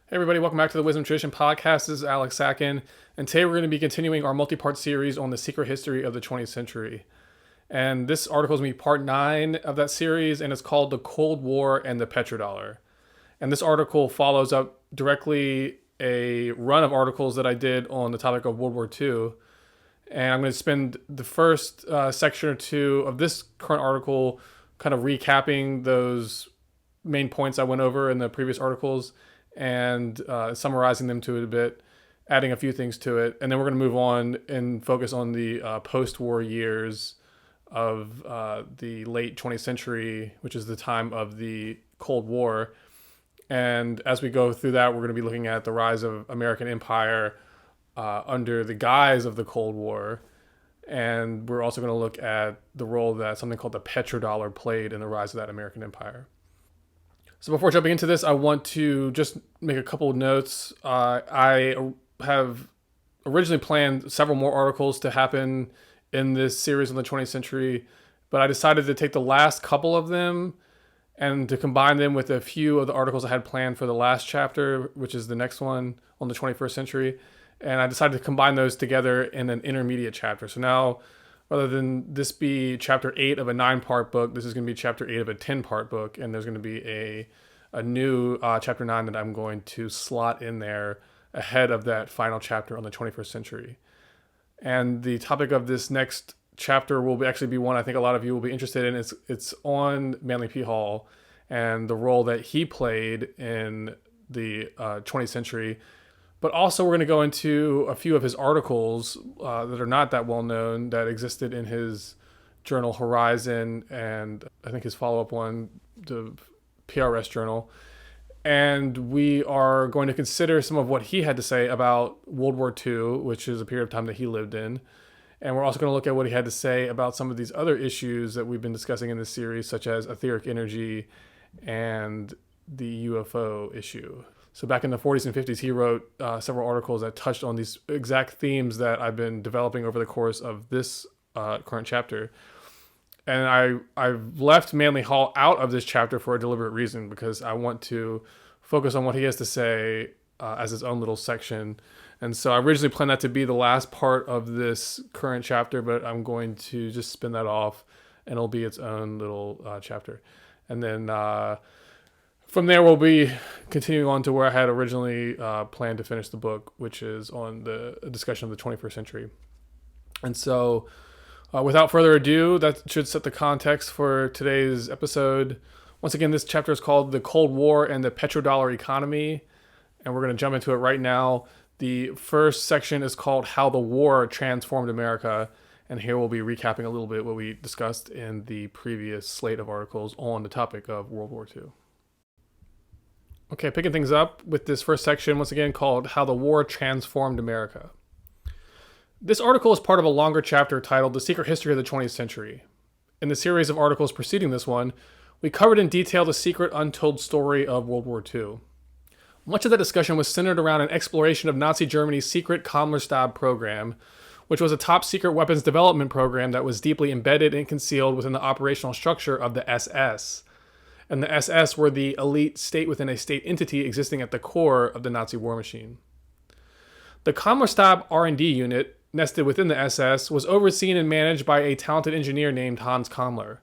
Hey everybody, welcome back to the Wisdom Tradition Podcast. This is Alex Sacken, and today we're going to be continuing our multi-part series on the secret history of the 20th century. And this article is going to be part 9 of that series, and it's called The Cold War and the Petrodollar. And this article follows up directly a run of articles that I did on the topic of World War II. And I'm going to spend the first section or two of this current article kind of recapping those main points I went over in the previous articles and summarizing them to it a bit, adding a few things to it. And then we're going to move on and focus on the post-war years of the late 20th century, which is the time of the Cold War. And as we go through that, we're going to be looking at the rise of American empire under the guise of the Cold War. And we're also going to look at the role that something called the petrodollar played in the rise of that American empire. So before jumping into this, I want to just make a couple of notes. I have originally planned several more articles to happen in this series on the 20th century, but I decided to take the last couple of them and to combine them with a few of the articles I had planned for the last chapter, which is the next one on the 21st century. And I decided to combine those together in an intermediate chapter. So now, rather than this be chapter 8 of a 9-part book, this is going to be chapter 8 of a 10-part book. And there's going to be a new chapter 9 that I'm going to slot in there ahead of that final chapter on the 21st century. And the topic of this next chapter will actually be one I think a lot of you will be interested in. It's on Manly P. Hall and the role that he played in the 20th century. But also we're going to go into a few of his articles that are not that well known that existed in his journal Horizon and I think his follow-up one, the PRS journal. And we are going to consider some of what he had to say about World War II, which is a period of time that he lived in. And we're also going to look at what he had to say about some of these other issues that we've been discussing in this series, such as etheric energy and the UFO issue. So back in the 40s and 50s, he wrote several articles that touched on these exact themes that I've been developing over the course of this current chapter. And I've left Manly Hall out of this chapter for a deliberate reason, because I want to focus on what he has to say as his own little section. And so I originally planned that to be the last part of this current chapter, but I'm going to just spin that off and it'll be its own little chapter. And then from there, we'll be continuing on to where I had originally planned to finish the book, which is on the discussion of the 21st century. And so without further ado, that should set the context for today's episode. Once again, this chapter is called The Cold War and the Petrodollar Economy, and we're going to jump into it right now. The first section is called How the War Transformed America, and here we'll be recapping a little bit what we discussed in the previous slate of articles on the topic of World War II. Okay, picking things up with this first section, once again called How the War Transformed America. This article is part of a longer chapter titled The Secret History of the 20th Century. In the series of articles preceding this one, we covered in detail the secret untold story of World War II. Much of the discussion was centered around an exploration of Nazi Germany's secret Compartmentalized program, which was a top-secret weapons development program that was deeply embedded and concealed within the operational structure of the SS. And the SS were the elite state-within-a-state entity existing at the core of the Nazi war machine. The Compartmentalized R&D unit, nested within the SS, was overseen and managed by a talented engineer named Hans Kammler.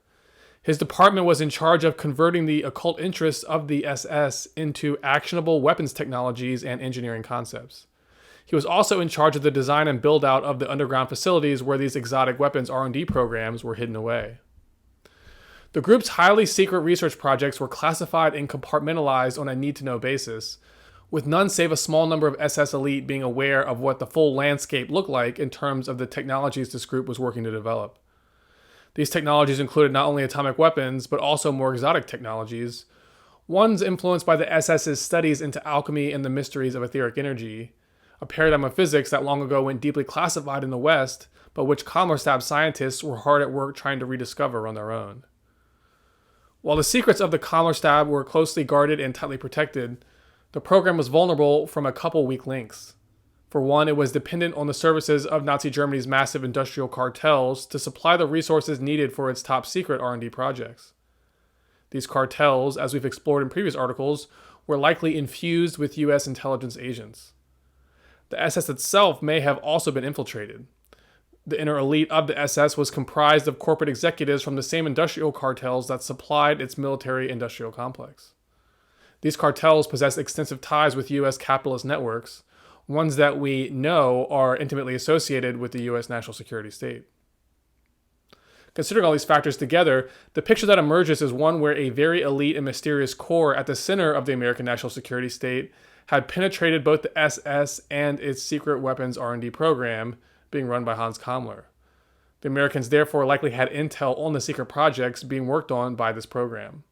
His department was in charge of converting the occult interests of the SS into actionable weapons technologies and engineering concepts. He was also in charge of the design and build-out of the underground facilities where these exotic weapons R&D programs were hidden away. The group's highly secret research projects were classified and compartmentalized on a need-to-know basis, with none save a small number of SS elite being aware of what the full landscape looked like in terms of the technologies this group was working to develop. These technologies included not only atomic weapons, but also more exotic technologies, ones influenced by the SS's studies into alchemy and the mysteries of etheric energy, a paradigm of physics that long ago went deeply classified in the West, but which Compartmentalized scientists were hard at work trying to rediscover on their own. While the secrets of the Compartmentalized were closely guarded and tightly protected, the program was vulnerable from a couple weak links. For one, it was dependent on the services of Nazi Germany's massive industrial cartels to supply the resources needed for its top secret R&D projects. These cartels, as we've explored in previous articles, were likely infused with U.S. intelligence agents. The SS itself may have also been infiltrated. The inner elite of the SS was comprised of corporate executives from the same industrial cartels that supplied its military-industrial complex. These cartels possess extensive ties with U.S. capitalist networks, ones that we know are intimately associated with the U.S. national security state. Considering all these factors together, the picture that emerges is one where a very elite and mysterious core at the center of the American national security state had penetrated both the SS and its secret weapons R&D program being run by Hans Kammler. The Americans therefore likely had intel on the secret projects being worked on by this program.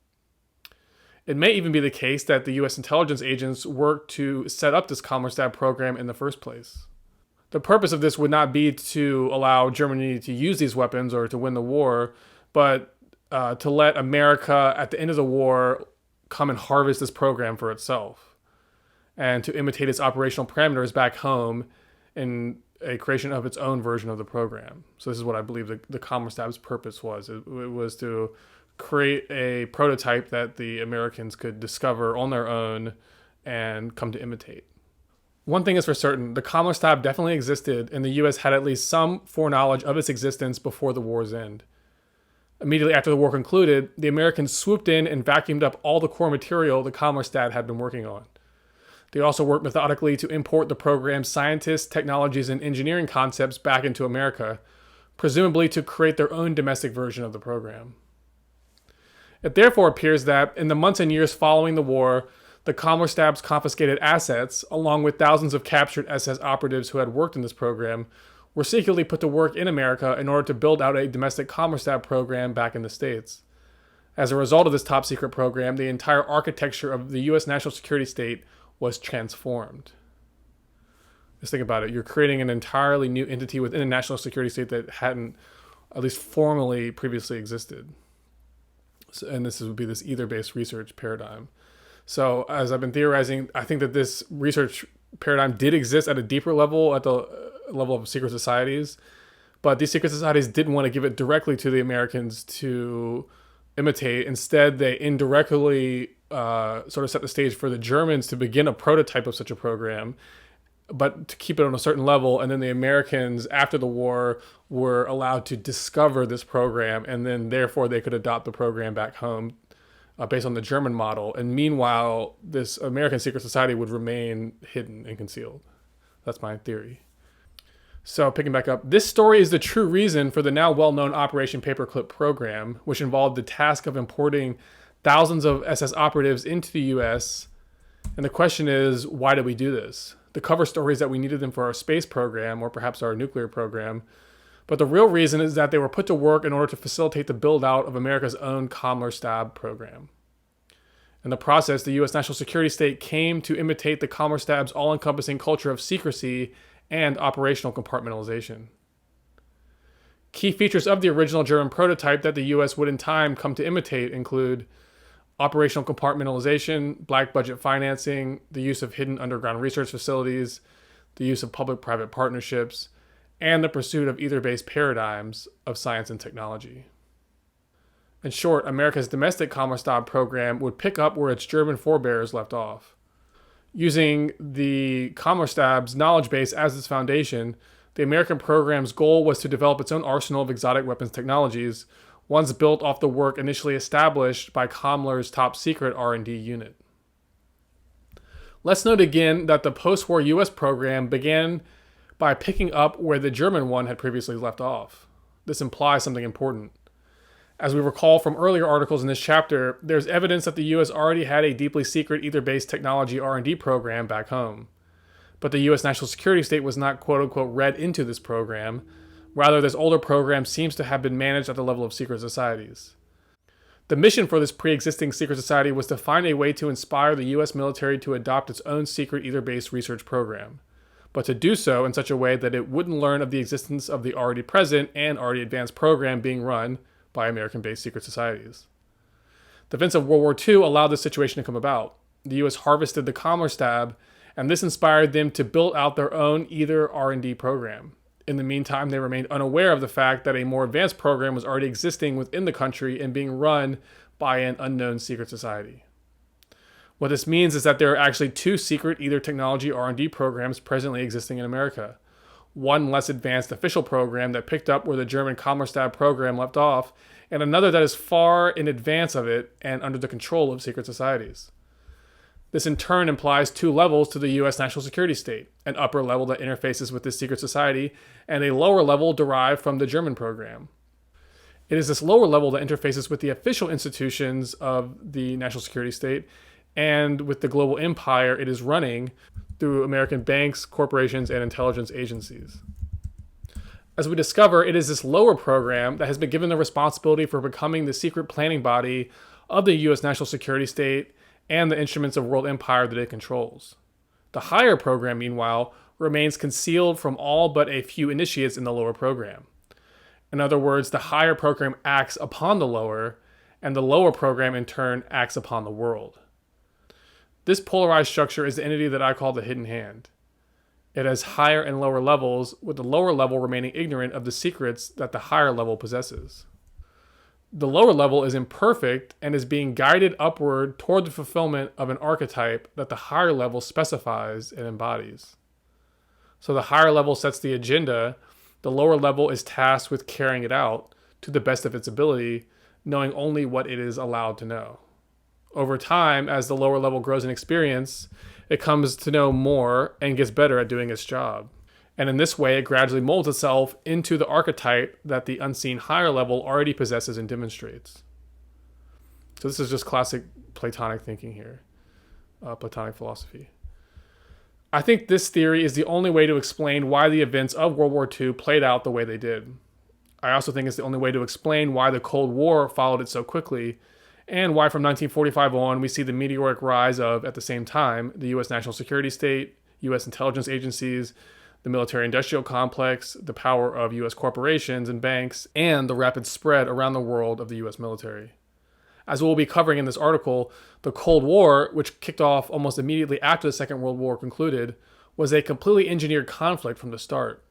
It may even be the case that the U.S. intelligence agents worked to set up this Kammerstab program in the first place. The purpose of this would not be to allow Germany to use these weapons or to win the war, but to let America, at the end of the war, come and harvest this program for itself, and to imitate its operational parameters back home in a creation of its own version of the program. So this is what I believe the Kammerstab's purpose was. It was to create a prototype that the Americans could discover on their own and come to imitate. One thing is for certain, the Kammerstab definitely existed, and the U.S. had at least some foreknowledge of its existence before the war's end. Immediately after the war concluded, the Americans swooped in and vacuumed up all the core material the Kammerstab had been working on. They also worked methodically to import the program's scientists, technologies, and engineering concepts back into America, presumably to create their own domestic version of the program. It therefore appears that, in the months and years following the war, the Kammerstab's confiscated assets, along with thousands of captured SS operatives who had worked in this program, were secretly put to work in America in order to build out a domestic Kammerstab program back in the States. As a result of this top secret program, the entire architecture of the U.S. national security state was transformed. Just think about it. You're creating an entirely new entity within a national security state that hadn't, at least formally, previously existed. So, and this would be this ether-based research paradigm. So as I've been theorizing, I think that this research paradigm did exist at a deeper level, at the level of secret societies, but these secret societies didn't want to give it directly to the Americans to imitate. Instead, they indirectly sort of set the stage for the Germans to begin a prototype of such a program, but to keep it on a certain level. And then the Americans, after the war, were allowed to discover this program, and then therefore they could adopt the program back home based on the German model. And meanwhile, this American secret society would remain hidden and concealed. That's my theory. So picking back up, this story is the true reason for the now well-known Operation Paperclip program, which involved the task of importing thousands of SS operatives into the US. And the question is, why did we do this? The cover story is that we needed them for our space program or perhaps our nuclear program. But the real reason is that they were put to work in order to facilitate the build-out of America's own Kammerstab program. In the process, the U.S. national security state came to imitate the Kammerstab's all-encompassing culture of secrecy and operational compartmentalization. Key features of the original German prototype that the U.S. would in time come to imitate include operational compartmentalization, black budget financing, the use of hidden underground research facilities, the use of public-private partnerships, and the pursuit of ether-based paradigms of science and technology. In short, America's domestic Kammerstab program would pick up where its German forebears left off. Using the Kammerstab's knowledge base as its foundation, the American program's goal was to develop its own arsenal of exotic weapons technologies, ones built off the work initially established by Kammler's top-secret R&D unit. Let's note again that the post-war U.S. program began by picking up where the German one had previously left off. This implies something important. As we recall from earlier articles in this chapter, there's evidence that the U.S. already had a deeply secret ether-based technology R&D program back home. But the U.S. national security state was not quote-unquote read into this program. Rather, this older program seems to have been managed at the level of secret societies. The mission for this pre-existing secret society was to find a way to inspire the U.S. military to adopt its own secret ether-based research program, but to do so in such a way that it wouldn't learn of the existence of the already present and already advanced program being run by American-based secret societies. The events of World War II allowed this situation to come about. The U.S. harvested the Kammerstab, and this inspired them to build out their own ether R&D program. In the meantime, they remained unaware of the fact that a more advanced program was already existing within the country and being run by an unknown secret society. What this means is that there are actually two secret either technology R&D programs presently existing in America. One less advanced official program that picked up where the German Commerstadt program left off, and another that is far in advance of it and under the control of secret societies. This in turn implies two levels to the U.S. national security state, an upper level that interfaces with this secret society, and a lower level derived from the German program. It is this lower level that interfaces with the official institutions of the national security state and with the global empire it is running through American banks, corporations, and intelligence agencies. As we discover, it is this lower program that has been given the responsibility for becoming the secret planning body of the U.S. national security state and the instruments of world empire that it controls. The higher program, meanwhile, remains concealed from all but a few initiates in the lower program. In other words, the higher program acts upon the lower, and the lower program in turn acts upon the world. This polarized structure is the entity that I call the hidden hand. It has higher and lower levels, with the lower level remaining ignorant of the secrets that the higher level possesses. The lower level is imperfect and is being guided upward toward the fulfillment of an archetype that the higher level specifies and embodies. So the higher level sets the agenda, the lower level is tasked with carrying it out to the best of its ability, knowing only what it is allowed to know. Over time, as the lower level grows in experience, it comes to know more and gets better at doing its job. And in this way, it gradually molds itself into the archetype that the unseen higher level already possesses and demonstrates. So this is just classic Platonic thinking here, Platonic philosophy. I think this theory is the only way to explain why the events of World War II played out the way they did. I also think it's the only way to explain why the Cold War followed it so quickly, and why from 1945 on we see the meteoric rise of, at the same time, the U.S. national security state, U.S. intelligence agencies, the military-industrial complex, the power of U.S. corporations and banks, and the rapid spread around the world of the U.S. military. As we'll be covering in this article, the Cold War, which kicked off almost immediately after the Second World War concluded, was a completely engineered conflict from the start.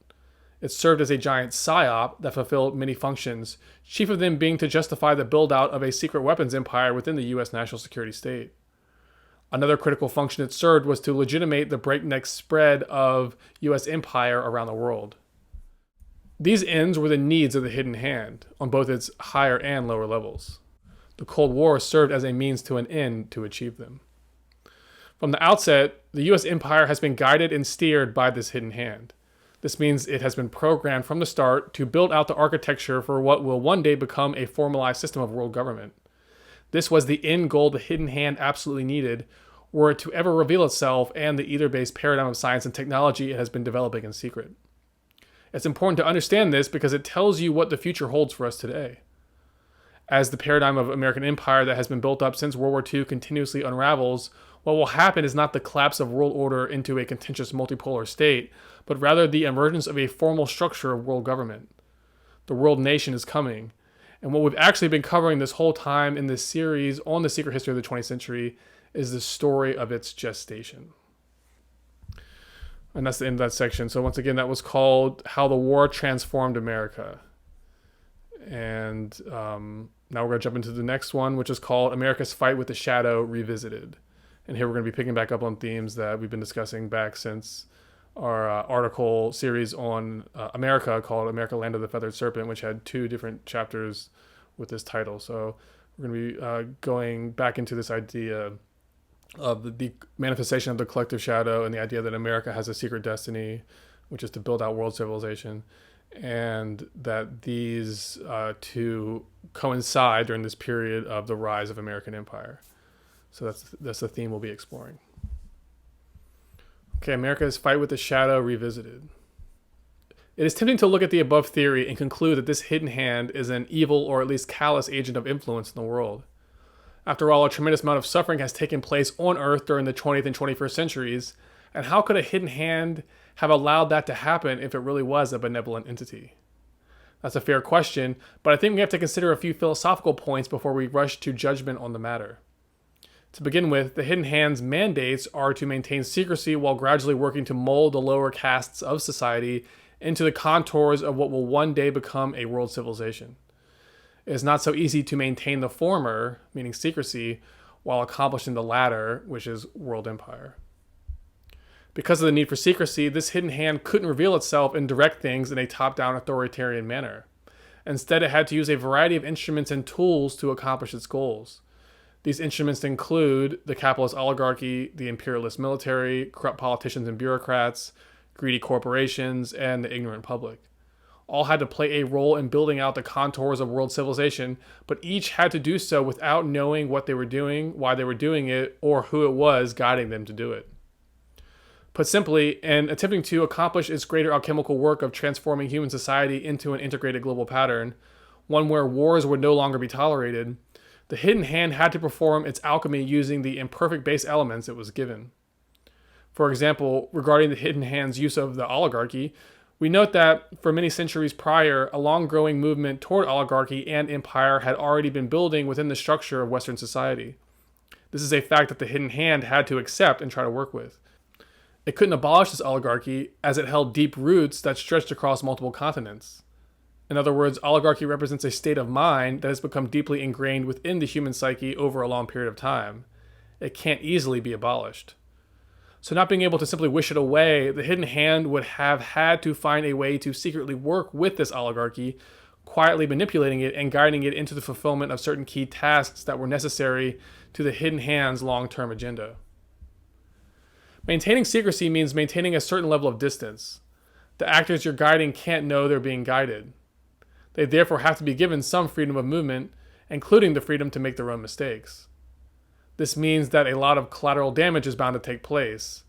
It served as a giant psyop that fulfilled many functions, chief of them being to justify the build-out of a secret weapons empire within the U.S. national security state. Another critical function it served was to legitimate the breakneck spread of U.S. empire around the world. These ends were the needs of the hidden hand, on both its higher and lower levels. The Cold War served as a means to an end to achieve them. From the outset, the U.S. empire has been guided and steered by this hidden hand. This means it has been programmed from the start to build out the architecture for what will one day become a formalized system of world government. This was the end goal the hidden hand absolutely needed, were it to ever reveal itself and the ether-based paradigm of science and technology it has been developing in secret. It's important to understand this because it tells you what the future holds for us today. As the paradigm of American empire that has been built up since World War II continuously unravels, what will happen is not the collapse of world order into a contentious multipolar state, but rather the emergence of a formal structure of world government. The world nation is coming. And what we've actually been covering this whole time in this series on the secret history of the 20th century is the story of its gestation. And that's the end of that section. So once again, that was called How the War Transformed America. And now we're going to jump into the next one, which is called America's Fight with the Shadow Revisited. And here we're going to be picking back up on themes that we've been discussing back since our article series on America called America Land of the Feathered Serpent, which had 2 different chapters with this title. So we're going to be going back into this idea of the manifestation of the collective shadow and the idea that America has a secret destiny, which is to build out world civilization, and that these two coincide during this period of the rise of American empire. So that's the theme we'll be exploring. Okay, America's Fight with the Shadow Revisited. It is tempting to look at the above theory and conclude that this hidden hand is an evil or at least callous agent of influence in the world. After all, a tremendous amount of suffering has taken place on Earth during the 20th and 21st centuries, and how could a hidden hand have allowed that to happen if it really was a benevolent entity? That's a fair question, but I think we have to consider a few philosophical points before we rush to judgment on the matter. To begin with, the hidden hand's mandates are to maintain secrecy while gradually working to mold the lower castes of society into the contours of what will one day become a world civilization. It is not so easy to maintain the former, meaning secrecy, while accomplishing the latter, which is world empire. Because of the need for secrecy, this hidden hand couldn't reveal itself and direct things in a top-down authoritarian manner. Instead, it had to use a variety of instruments and tools to accomplish its goals. These instruments include the capitalist oligarchy, the imperialist military, corrupt politicians and bureaucrats, greedy corporations, and the ignorant public. All had to play a role in building out the contours of world civilization, but each had to do so without knowing what they were doing, why they were doing it, or who it was guiding them to do it. Put simply, in attempting to accomplish its greater alchemical work of transforming human society into an integrated global pattern, one where wars would no longer be tolerated, the hidden hand had to perform its alchemy using the imperfect base elements it was given. For example, regarding the hidden hand's use of the oligarchy, we note that for many centuries prior, a long-growing movement toward oligarchy and empire had already been building within the structure of Western society. This is a fact that the hidden hand had to accept and try to work with. It couldn't abolish this oligarchy as it held deep roots that stretched across multiple continents. In other words, oligarchy represents a state of mind that has become deeply ingrained within the human psyche over a long period of time. It can't easily be abolished. So not being able to simply wish it away, the hidden hand would have had to find a way to secretly work with this oligarchy, quietly manipulating it and guiding it into the fulfillment of certain key tasks that were necessary to the hidden hand's long-term agenda. Maintaining secrecy means maintaining a certain level of distance. The actors you're guiding can't know they're being guided. They therefore have to be given some freedom of movement, including the freedom to make their own mistakes. This means that a lot of collateral damage is bound to take place.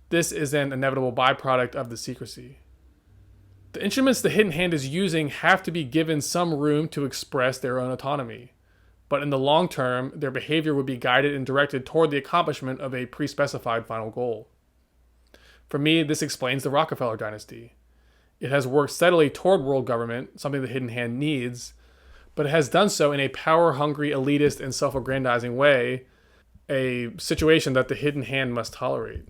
This is an inevitable byproduct of the secrecy. The instruments the hidden hand is using have to be given some room to express their own autonomy. But in the long term, their behavior would be guided and directed toward the accomplishment of a pre-specified final goal. For me, this explains the Rockefeller dynasty. It has worked steadily toward world government, something the hidden hand needs, but it has done so in a power-hungry, elitist, and self-aggrandizing way, a situation that the hidden hand must tolerate.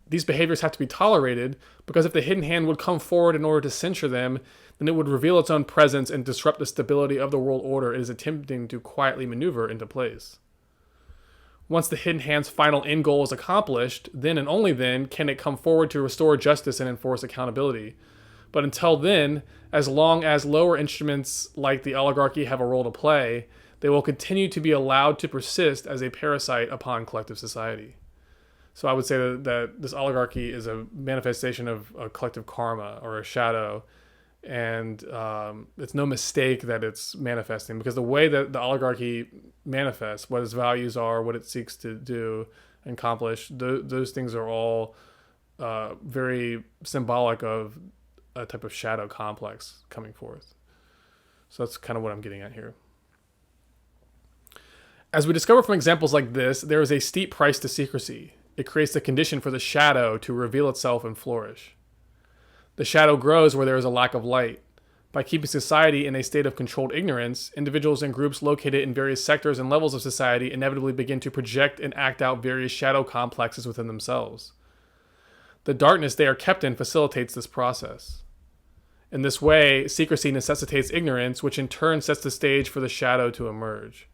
These behaviors have to be tolerated because if the hidden hand would come forward in order to censure them, then it would reveal its own presence and disrupt the stability of the world order it is attempting to quietly maneuver into place. Once the hidden hand's final end goal is accomplished, then and only then can it come forward to restore justice and enforce accountability. But until then, as long as lower instruments like the oligarchy have a role to play, they will continue to be allowed to persist as a parasite upon collective society. So I would say that this oligarchy is a manifestation of a collective karma or a shadow. And it's no mistake that it's manifesting, because the way that the oligarchy manifests, what its values are, what it seeks to do and accomplish, those things are all very symbolic of a type of shadow complex coming forth. So that's kind of what I'm getting at here. As we discover from examples like this, there is a steep price to secrecy. It creates the condition for the shadow to reveal itself and flourish. The shadow grows where there is a lack of light. By keeping society in a state of controlled ignorance, individuals and groups located in various sectors and levels of society inevitably begin to project and act out various shadow complexes within themselves. The darkness they are kept in facilitates this process. In this way, secrecy necessitates ignorance, which in turn sets the stage for the shadow to emerge.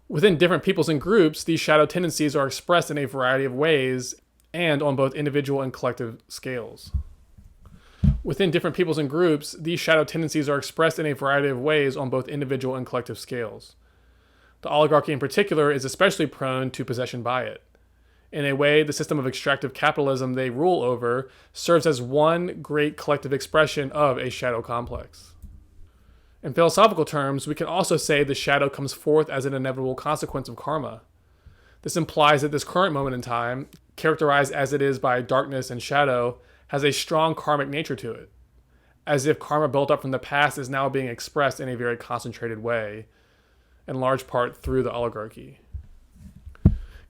Within different peoples and groups, these shadow tendencies are expressed in a variety of ways and on both individual and collective scales. Within different peoples and groups, these shadow tendencies are expressed in a variety of ways on both individual and collective scales. The oligarchy in particular is especially prone to possession by it. In a way, the system of extractive capitalism they rule over serves as one great collective expression of a shadow complex. In philosophical terms, we can also say the shadow comes forth as an inevitable consequence of karma. This implies that this current moment in time, characterized as it is by darkness and shadow, has a strong karmic nature to it, as if karma built up from the past is now being expressed in a very concentrated way, in large part through the oligarchy.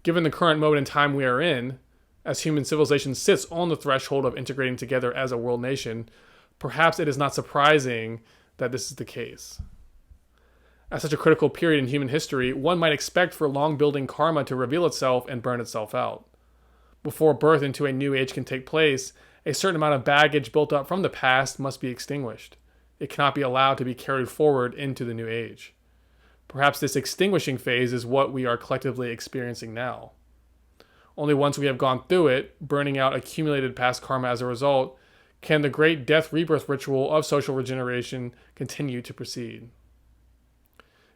Given the current moment in time we are in, as human civilization sits on the threshold of integrating together as a world nation, perhaps it is not surprising that this is the case. At such a critical period in human history, one might expect for long-building karma to reveal itself and burn itself out. Before birth into a new age can take place, a certain amount of baggage built up from the past must be extinguished. It cannot be allowed to be carried forward into the new age. Perhaps this extinguishing phase is what we are collectively experiencing now. Only once we have gone through it, burning out accumulated past karma as a result, can the great death rebirth ritual of social regeneration continue to proceed.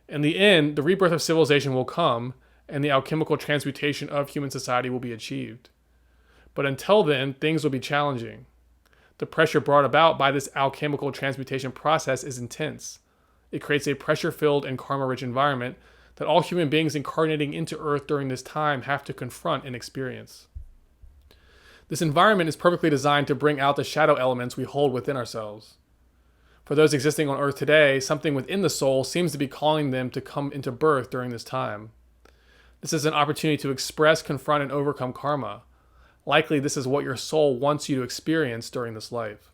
In the end, the rebirth of civilization will come, and the alchemical transmutation of human society will be achieved. But until then, things will be challenging. The pressure brought about by this alchemical transmutation process is intense. It creates a pressure-filled and karma-rich environment that all human beings incarnating into Earth during this time have to confront and experience. This environment is perfectly designed to bring out the shadow elements we hold within ourselves. For those existing on Earth today, something within the soul seems to be calling them to come into birth during this time. This is an opportunity to express, confront, and overcome karma. Likely, this is what your soul wants you to experience during this life.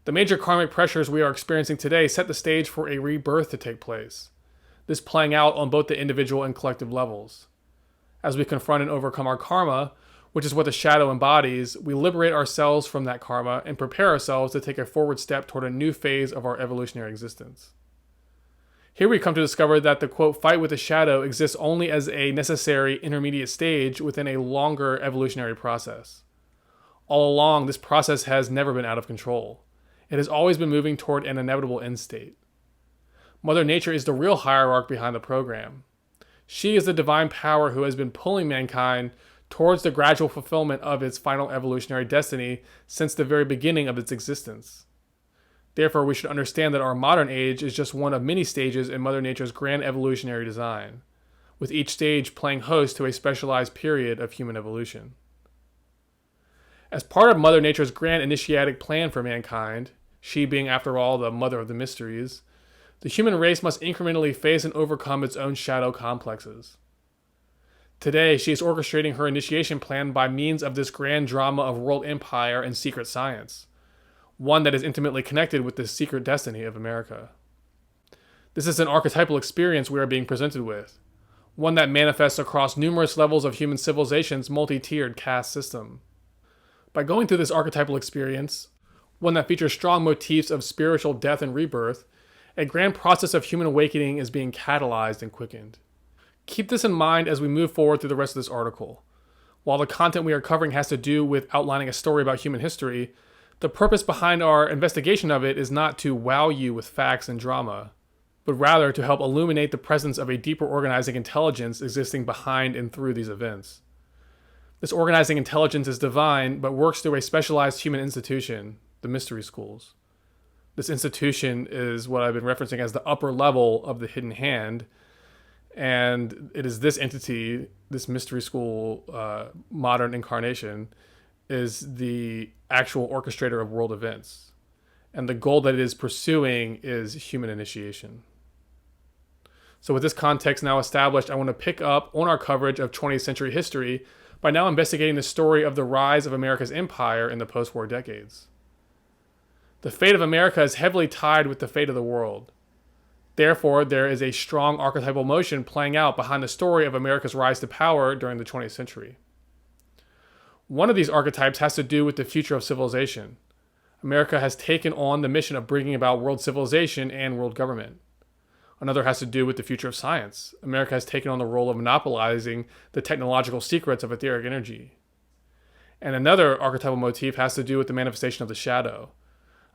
The major karmic pressures we are experiencing today set the stage for a rebirth to take place. This playing out on both the individual and collective levels. As we confront and overcome our karma, which is what the shadow embodies, we liberate ourselves from that karma and prepare ourselves to take a forward step toward a new phase of our evolutionary existence. Here we come to discover that the, quote, fight with the shadow exists only as a necessary intermediate stage within a longer evolutionary process. All along, this process has never been out of control. It has always been moving toward an inevitable end state. Mother Nature is the real hierarch behind the program. She is the divine power who has been pulling mankind towards the gradual fulfillment of its final evolutionary destiny since the very beginning of its existence. Therefore, we should understand that our modern age is just one of many stages in Mother Nature's grand evolutionary design, with each stage playing host to a specialized period of human evolution. As part of Mother Nature's grand initiatic plan for mankind, she being, after all, the mother of the mysteries, the human race must incrementally face and overcome its own shadow complexes. Today, she is orchestrating her initiation plan by means of this grand drama of world empire and secret science, one that is intimately connected with the secret destiny of America. This is an archetypal experience we are being presented with, one that manifests across numerous levels of human civilization's multi-tiered caste system. By going through this archetypal experience, one that features strong motifs of spiritual death and rebirth, a grand process of human awakening is being catalyzed and quickened. Keep this in mind as we move forward through the rest of this article. While the content we are covering has to do with outlining a story about human history, the purpose behind our investigation of it is not to wow you with facts and drama, but rather to help illuminate the presence of a deeper organizing intelligence existing behind and through these events. This organizing intelligence is divine, but works through a specialized human institution, the mystery schools. This institution is what I've been referencing as the upper level of the hidden hand, and it is this entity, this mystery school modern incarnation, is the actual orchestrator of world events. And the goal that it is pursuing is human initiation. So with this context now established, I want to pick up on our coverage of 20th century history by now investigating the story of the rise of America's empire in the post-war decades. The fate of America is heavily tied with the fate of the world. Therefore, there is a strong archetypal motion playing out behind the story of America's rise to power during the 20th century. One of these archetypes has to do with the future of civilization. America has taken on the mission of bringing about world civilization and world government. Another has to do with the future of science. America has taken on the role of monopolizing the technological secrets of etheric energy. And another archetypal motif has to do with the manifestation of the shadow.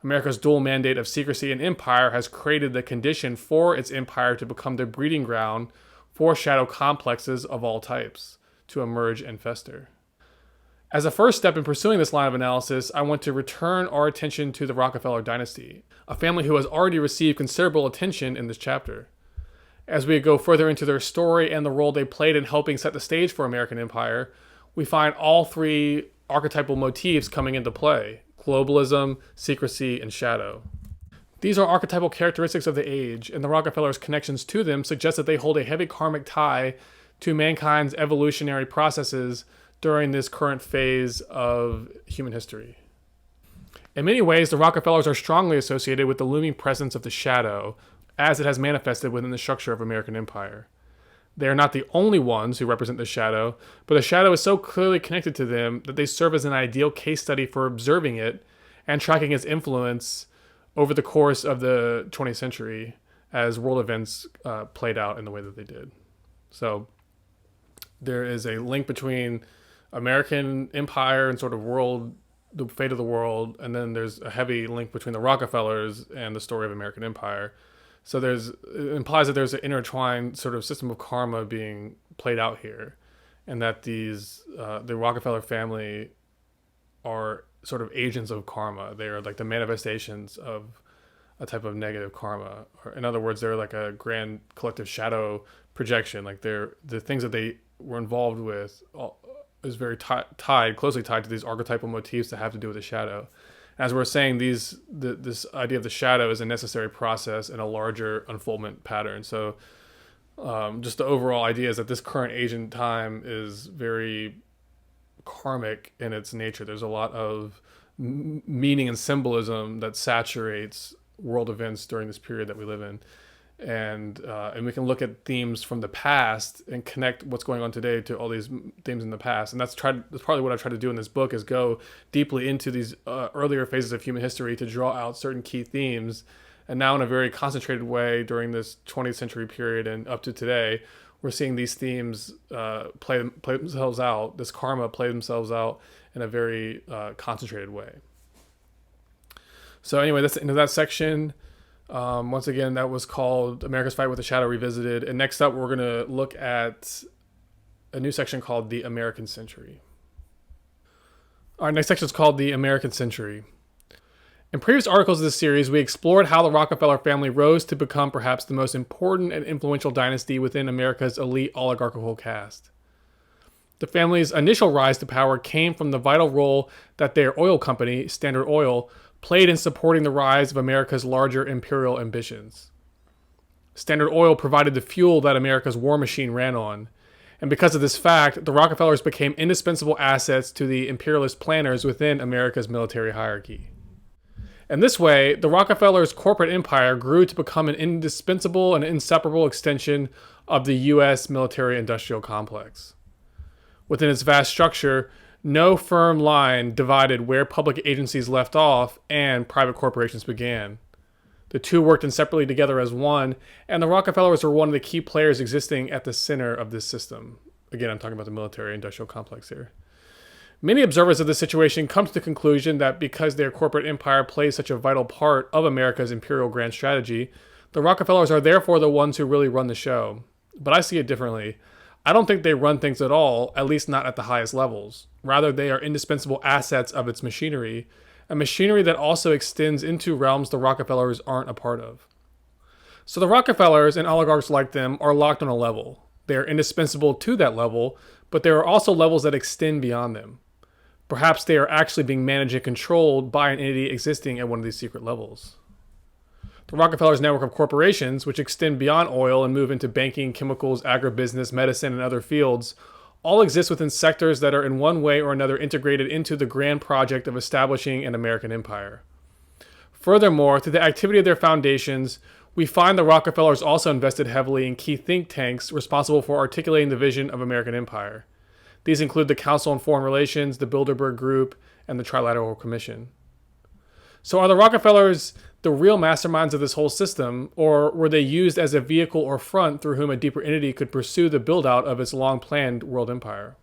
America's dual mandate of secrecy and empire has created the condition for its empire to become the breeding ground for shadow complexes of all types to emerge and fester. As a first step in pursuing this line of analysis, I want to return our attention to the Rockefeller dynasty, a family who has already received considerable attention in this chapter. As we go further into their story and the role they played in helping set the stage for American empire, we find all three archetypal motifs coming into play: globalism, secrecy, and shadow. These are archetypal characteristics of the age, and the Rockefellers' connections to them suggest that they hold a heavy karmic tie to mankind's evolutionary processes during this current phase of human history. In many ways, the Rockefellers are strongly associated with the looming presence of the shadow, as it has manifested within the structure of American empire. They are not the only ones who represent the shadow, but the shadow is so clearly connected to them that they serve as an ideal case study for observing it and tracking its influence over the course of the 20th century as world events played out in the way that they did. So there is a link between American empire and sort of the fate of the world, and then there's a heavy link between the Rockefellers and the story of American empire. So it implies that there's an intertwined sort of system of karma being played out here, and that the Rockefeller family are sort of agents of karma. They are like the manifestations of a type of negative karma. Or in other words, they're like a grand collective shadow projection. Like the things that they were involved with is very closely tied to these archetypal motifs that have to do with the shadow. As we're saying, this idea of the shadow is a necessary process in a larger unfoldment pattern. So just the overall idea is that this current agent time is very karmic in its nature. There's a lot of meaning and symbolism that saturates world events during this period that we live in. And we can look at themes from the past and connect what's going on today to all these themes in the past. And that's probably what I try to do in this book, is go deeply into these earlier phases of human history to draw out certain key themes. And now in a very concentrated way during this 20th century period and up to today, we're seeing these themes play themselves out, this karma play themselves out in a very concentrated way. So anyway, that's the end of that section. Once again, that was called America's Fight with the Shadow Revisited. And next up, we're going to look at a new section called the American Century. Our next section is called the American Century. In previous articles of this series, we explored how the Rockefeller family rose to become perhaps the most important and influential dynasty within America's elite oligarchical caste. The family's initial rise to power came from the vital role that their oil company, Standard Oil, played in supporting the rise of America's larger imperial ambitions. Standard Oil provided the fuel that America's war machine ran on, and because of this fact, the Rockefellers became indispensable assets to the imperialist planners within America's military hierarchy. In this way, the Rockefellers' corporate empire grew to become an indispensable and inseparable extension of the U.S. military-industrial complex. Within its vast structure, no firm line divided where public agencies left off and private corporations began. The two worked inseparably together as one, and the Rockefellers were one of the key players existing at the center of this system. Again, I'm talking about the military-industrial complex here. Many observers of this situation come to the conclusion that because their corporate empire plays such a vital part of America's imperial grand strategy, the Rockefellers are therefore the ones who really run the show. But I see it differently. I don't think they run things at all, at least not at the highest levels. Rather, they are indispensable assets of its machinery, a machinery that also extends into realms the Rockefellers aren't a part of. So the Rockefellers and oligarchs like them are locked on a level. They are indispensable to that level, but there are also levels that extend beyond them. Perhaps they are actually being managed and controlled by an entity existing at one of these secret levels. The Rockefellers' network of corporations, which extend beyond oil and move into banking, chemicals, agribusiness, medicine, and other fields, all exist within sectors that are in one way or another integrated into the grand project of establishing an American empire. Furthermore, through the activity of their foundations, we find the Rockefellers also invested heavily in key think tanks responsible for articulating the vision of American empire. These include the Council on Foreign Relations, the Bilderberg Group, and the Trilateral Commission. So are the Rockefellers the real masterminds of this whole system, or were they used as a vehicle or front through whom a deeper entity could pursue the build-out of its long-planned world empire?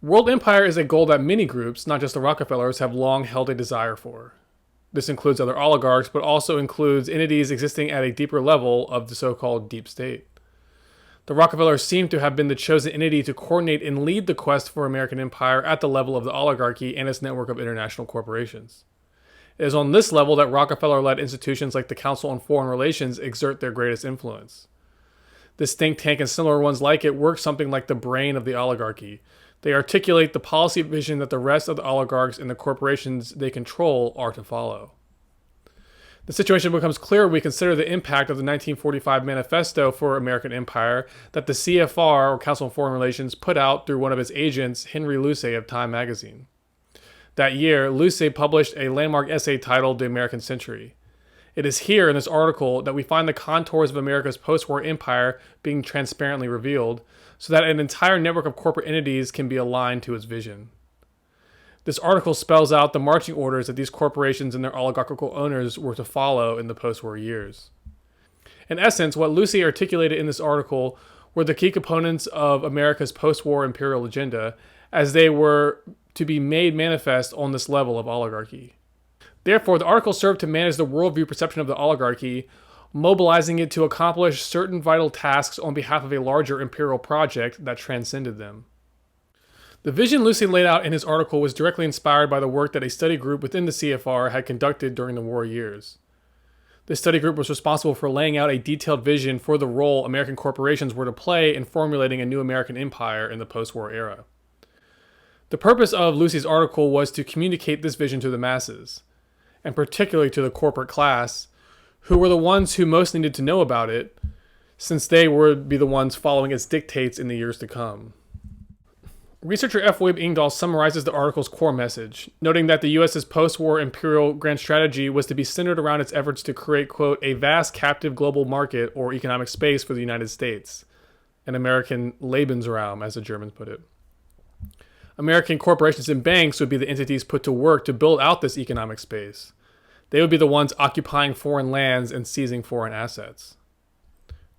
World empire is a goal that many groups, not just the Rockefellers, have long held a desire for. This includes other oligarchs, but also includes entities existing at a deeper level of the so-called deep state. The Rockefellers seem to have been the chosen entity to coordinate and lead the quest for American empire at the level of the oligarchy and its network of international corporations. It is on this level that Rockefeller-led institutions like the Council on Foreign Relations exert their greatest influence. This think tank and similar ones like it work something like the brain of the oligarchy. They articulate the policy vision that the rest of the oligarchs and the corporations they control are to follow. The situation becomes clear when we consider the impact of the 1945 Manifesto for American Empire that the CFR, or Council on Foreign Relations, put out through one of its agents, Henry Luce of Time magazine. That year, Luce published a landmark essay titled The American Century. It is here in this article that we find the contours of America's post-war empire being transparently revealed, so that an entire network of corporate entities can be aligned to its vision. This article spells out the marching orders that these corporations and their oligarchical owners were to follow in the post-war years. In essence, what Lucy articulated in this article were the key components of America's post-war imperial agenda, as they were to be made manifest on this level of oligarchy. Therefore, the article served to manage the worldview perception of the oligarchy, mobilizing it to accomplish certain vital tasks on behalf of a larger imperial project that transcended them. The vision Lucy laid out in his article was directly inspired by the work that a study group within the CFR had conducted during the war years. This study group was responsible for laying out a detailed vision for the role American corporations were to play in formulating a new American empire in the post-war era. The purpose of Lucy's article was to communicate this vision to the masses, and particularly to the corporate class, who were the ones who most needed to know about it, since they would be the ones following its dictates in the years to come. Researcher F. Wib Ingdahl summarizes the article's core message, noting that the U.S.'s post-war imperial grand strategy was to be centered around its efforts to create, quote, a vast captive global market or economic space for the United States, an American Lebensraum, as the Germans put it. American corporations and banks would be the entities put to work to build out this economic space. They would be the ones occupying foreign lands and seizing foreign assets.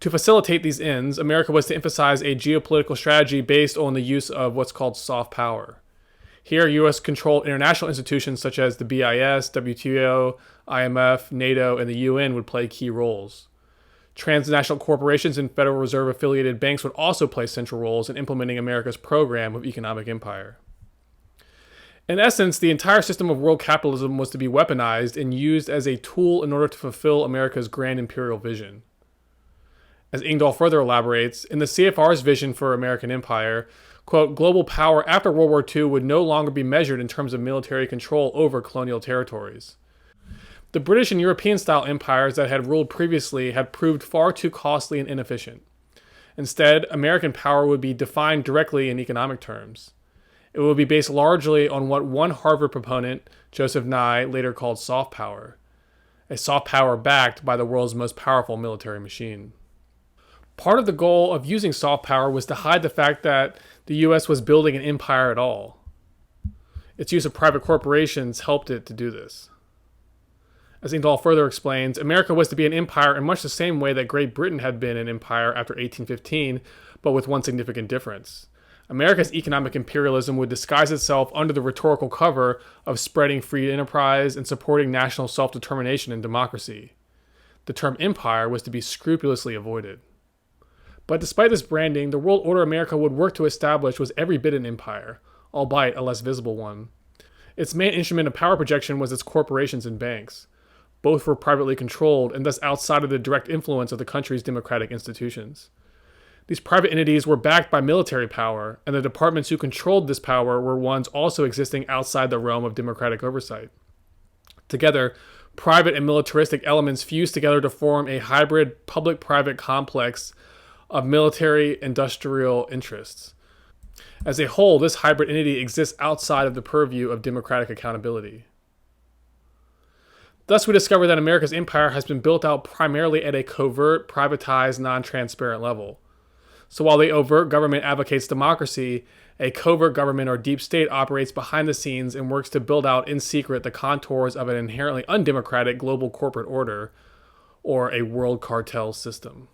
To facilitate these ends, America was to emphasize a geopolitical strategy based on the use of what's called soft power. Here, U.S.-controlled international institutions such as the BIS, WTO, IMF, NATO, and the UN would play key roles. Transnational corporations and Federal Reserve-affiliated banks would also play central roles in implementing America's program of economic empire. In essence, the entire system of world capitalism was to be weaponized and used as a tool in order to fulfill America's grand imperial vision. As Ingdahl further elaborates, in the CFR's vision for American empire, quote, global power after World War II would no longer be measured in terms of military control over colonial territories. The British and European-style empires that had ruled previously had proved far too costly and inefficient. Instead, American power would be defined directly in economic terms. It would be based largely on what one Harvard proponent, Joseph Nye, later called soft power, a soft power backed by the world's most powerful military machine. Part of the goal of using soft power was to hide the fact that the U.S. was building an empire at all. Its use of private corporations helped it to do this. As Ingdahl further explains, America was to be an empire in much the same way that Great Britain had been an empire after 1815, but with one significant difference. America's economic imperialism would disguise itself under the rhetorical cover of spreading free enterprise and supporting national self-determination and democracy. The term empire was to be scrupulously avoided. But despite this branding, the world order America would work to establish was every bit an empire, albeit a less visible one. Its main instrument of power projection was its corporations and banks. Both were privately controlled and thus outside of the direct influence of the country's democratic institutions. These private entities were backed by military power, and the departments who controlled this power were ones also existing outside the realm of democratic oversight. Together, private and militaristic elements fused together to form a hybrid public-private complex of military-industrial interests. As a whole, this hybrid entity exists outside of the purview of democratic accountability. Thus, we discover that America's empire has been built out primarily at a covert, privatized, non-transparent level. So while the overt government advocates democracy, a covert government or deep state operates behind the scenes and works to build out in secret the contours of an inherently undemocratic global corporate order, or a world cartel system.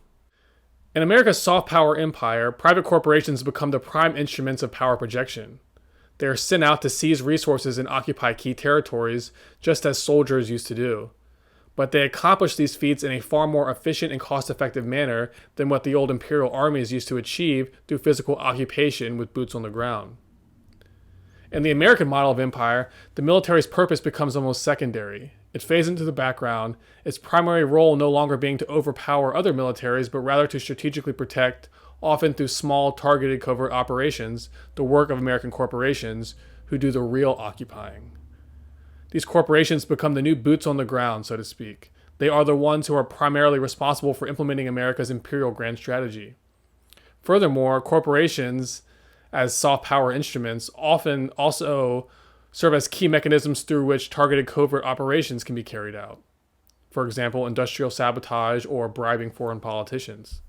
In America's soft power empire, private corporations become the prime instruments of power projection. They are sent out to seize resources and occupy key territories, just as soldiers used to do. But they accomplish these feats in a far more efficient and cost-effective manner than what the old imperial armies used to achieve through physical occupation with boots on the ground. In the American model of empire, the military's purpose becomes almost secondary. It fades into the background, its primary role no longer being to overpower other militaries, but rather to strategically protect, often through small, targeted covert operations, the work of American corporations who do the real occupying. These corporations become the new boots on the ground, so to speak. They are the ones who are primarily responsible for implementing America's imperial grand strategy. Furthermore, corporations, as soft power instruments, often also serve as key mechanisms through which targeted covert operations can be carried out. For example, industrial sabotage or bribing foreign politicians.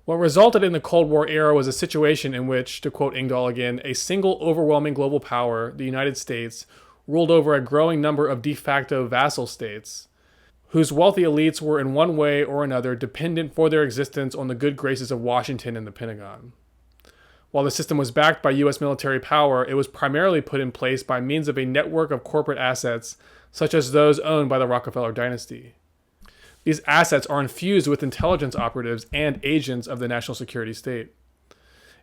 What resulted in the Cold War era was a situation in which, to quote Ingdahl again, a single overwhelming global power, the United States, ruled over a growing number of de facto vassal states, whose wealthy elites were in one way or another dependent for their existence on the good graces of Washington and the Pentagon. While the system was backed by U.S. military power, it was primarily put in place by means of a network of corporate assets, such as those owned by the Rockefeller dynasty. These assets are infused with intelligence operatives and agents of the national security state.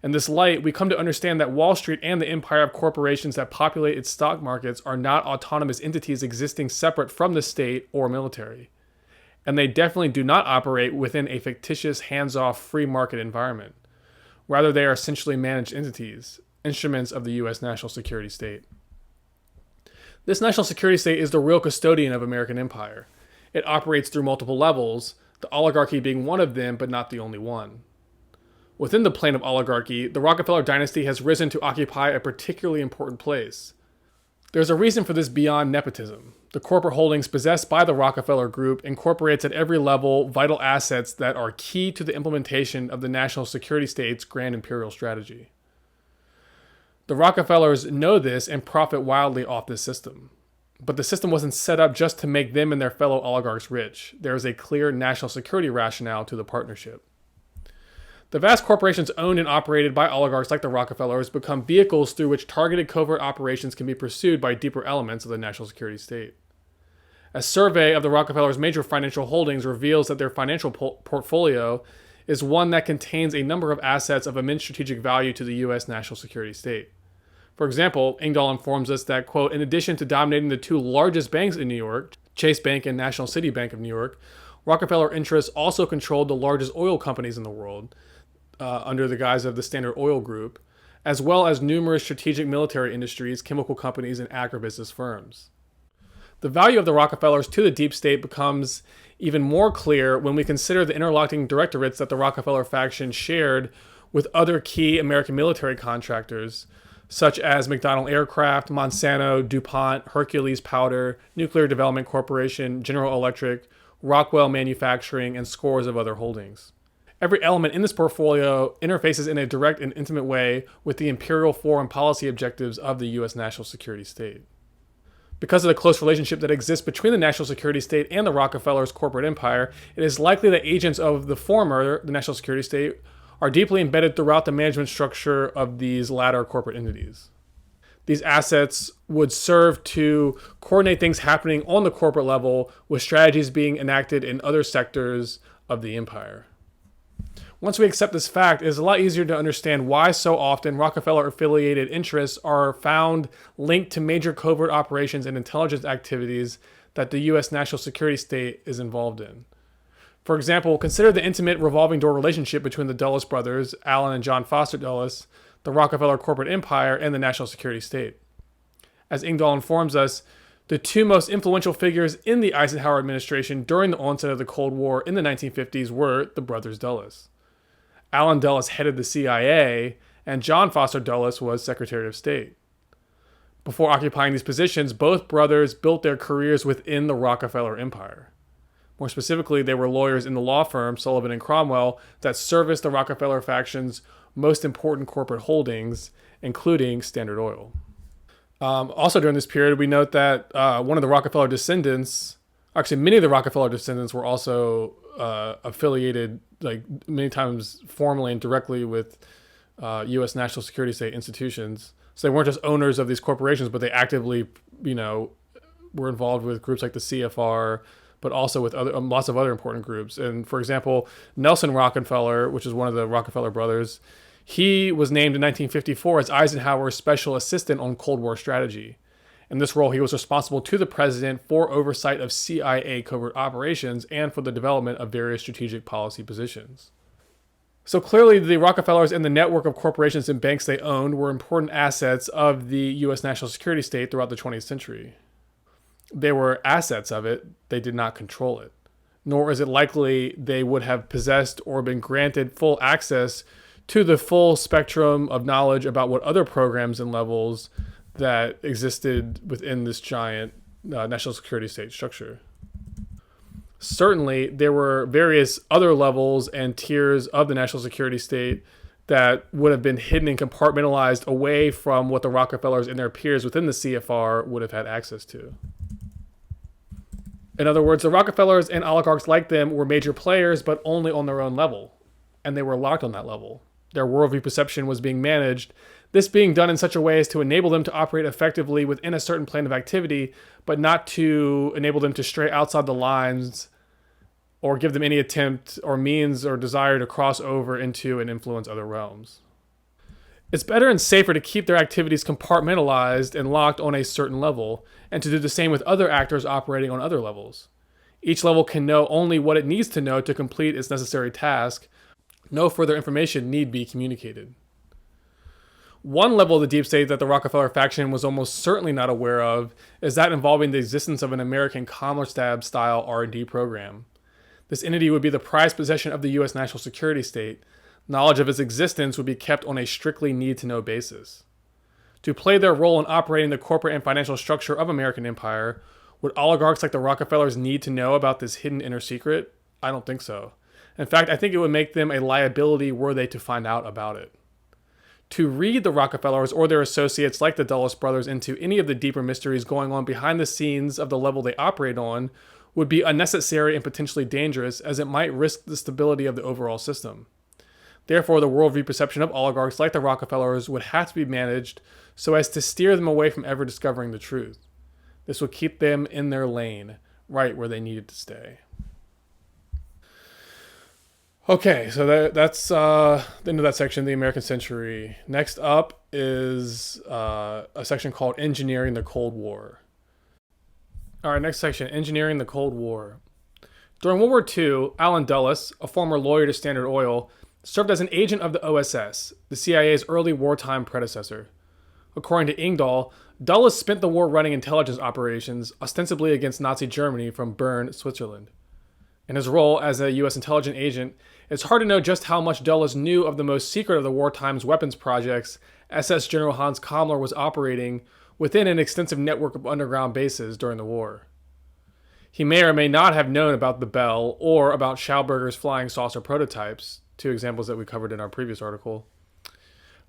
In this light, we come to understand that Wall Street and the empire of corporations that populate its stock markets are not autonomous entities existing separate from the state or military. And they definitely do not operate within a fictitious, hands-off, free market environment. Rather, they are essentially managed entities, instruments of the U.S. national security state. This national security state is the real custodian of American empire. It operates through multiple levels, the oligarchy being one of them, but not the only one. Within the plane of oligarchy, the Rockefeller dynasty has risen to occupy a particularly important place. There's a reason for this beyond nepotism. The corporate holdings possessed by the Rockefeller Group incorporates at every level vital assets that are key to the implementation of the national security state's grand imperial strategy. The Rockefellers know this and profit wildly off this system. But the system wasn't set up just to make them and their fellow oligarchs rich. There is a clear national security rationale to the partnership. The vast corporations owned and operated by oligarchs like the Rockefellers become vehicles through which targeted covert operations can be pursued by deeper elements of the national security state. A survey of the Rockefellers' major financial holdings reveals that their financial portfolio is one that contains a number of assets of immense strategic value to the U.S. national security state. For example, Engdahl informs us that, quote, in addition to dominating the two largest banks in New York, Chase Bank and National City Bank of New York, Rockefeller interests also controlled the largest oil companies in the world, under the guise of the Standard Oil Group, as well as numerous strategic military industries, chemical companies, and agribusiness firms. The value of the Rockefellers to the deep state becomes even more clear when we consider the interlocking directorates that the Rockefeller faction shared with other key American military contractors, such as McDonnell Aircraft, Monsanto, DuPont, Hercules Powder, Nuclear Development Corporation, General Electric, Rockwell Manufacturing, and scores of other holdings. Every element in this portfolio interfaces in a direct and intimate way with the imperial foreign policy objectives of the U.S. national security state. Because of the close relationship that exists between the national security state and the Rockefellers' corporate empire, it is likely that agents of the former, the national security state, are deeply embedded throughout the management structure of these latter corporate entities. These assets would serve to coordinate things happening on the corporate level with strategies being enacted in other sectors of the empire. Once we accept this fact, it is a lot easier to understand why so often Rockefeller-affiliated interests are found linked to major covert operations and intelligence activities that the U.S. national security state is involved in. For example, consider the intimate revolving door relationship between the Dulles brothers, Alan and John Foster Dulles, the Rockefeller corporate empire, and the national security state. As Engdahl informs us, the two most influential figures in the Eisenhower administration during the onset of the Cold War in the 1950s were the brothers Dulles. Alan Dulles headed the CIA, and John Foster Dulles was Secretary of State. Before occupying these positions, both brothers built their careers within the Rockefeller empire. More specifically, they were lawyers in the law firm Sullivan and Cromwell that serviced the Rockefeller faction's most important corporate holdings, including Standard Oil. Also during this period, we note that one of the Rockefeller descendants, actually many of the Rockefeller descendants were also affiliated, like many times formally and directly with U.S. national security state institutions. So they weren't just owners of these corporations, but they actively, were involved with groups like the CFR, but also with other lots of other important groups. And for example, Nelson Rockefeller, which is one of the Rockefeller brothers, he was named in 1954 as Eisenhower's special assistant on Cold War strategy. In this role, he was responsible to the president for oversight of CIA covert operations and for the development of various strategic policy positions. So clearly, the Rockefellers and the network of corporations and banks they owned were important assets of the U.S. national security state throughout the 20th century. They were assets of it, they did not control it. Nor is it likely they would have possessed or been granted full access to the full spectrum of knowledge about what other programs and levels that existed within this giant national security state structure. Certainly, there were various other levels and tiers of the national security state that would have been hidden and compartmentalized away from what the Rockefellers and their peers within the CFR would have had access to. In other words, the Rockefellers and oligarchs like them were major players, but only on their own level, and they were locked on that level. Their worldview perception was being managed, this being done in such a way as to enable them to operate effectively within a certain plane of activity, but not to enable them to stray outside the lines or give them any attempt or means or desire to cross over into and influence other realms. It's better and safer to keep their activities compartmentalized and locked on a certain level, and to do the same with other actors operating on other levels. Each level can know only what it needs to know to complete its necessary task. No further information need be communicated. One level of the deep state that the Rockefeller faction was almost certainly not aware of is that involving the existence of an American Commerstab-style R&D program. This entity would be the prized possession of the U.S. national security state. Knowledge of its existence would be kept on a strictly need-to-know basis. To play their role in operating the corporate and financial structure of American empire, would oligarchs like the Rockefellers need to know about this hidden inner secret? I don't think so. In fact, I think it would make them a liability were they to find out about it. To read the Rockefellers or their associates like the Dulles brothers into any of the deeper mysteries going on behind the scenes of the level they operate on would be unnecessary and potentially dangerous, as it might risk the stability of the overall system. Therefore, the worldview perception of oligarchs like the Rockefellers would have to be managed so as to steer them away from ever discovering the truth. This would keep them in their lane, right where they needed to stay. Okay, so that's the end of that section, the American century. Next up is a section called Engineering the Cold War. All right, next section, Engineering the Cold War. During World War II, Allen Dulles, a former lawyer to Standard Oil, served as an agent of the OSS, the CIA's early wartime predecessor. According to Engdahl, Dulles spent the war running intelligence operations, ostensibly against Nazi Germany, from Bern, Switzerland. In his role as a U.S. intelligence agent, it's hard to know just how much Dulles knew of the most secret of the wartime's weapons projects SS General Hans Kammler was operating within an extensive network of underground bases during the war. He may or may not have known about the Bell or about Schauberger's flying saucer prototypes, two examples that we covered in our previous article.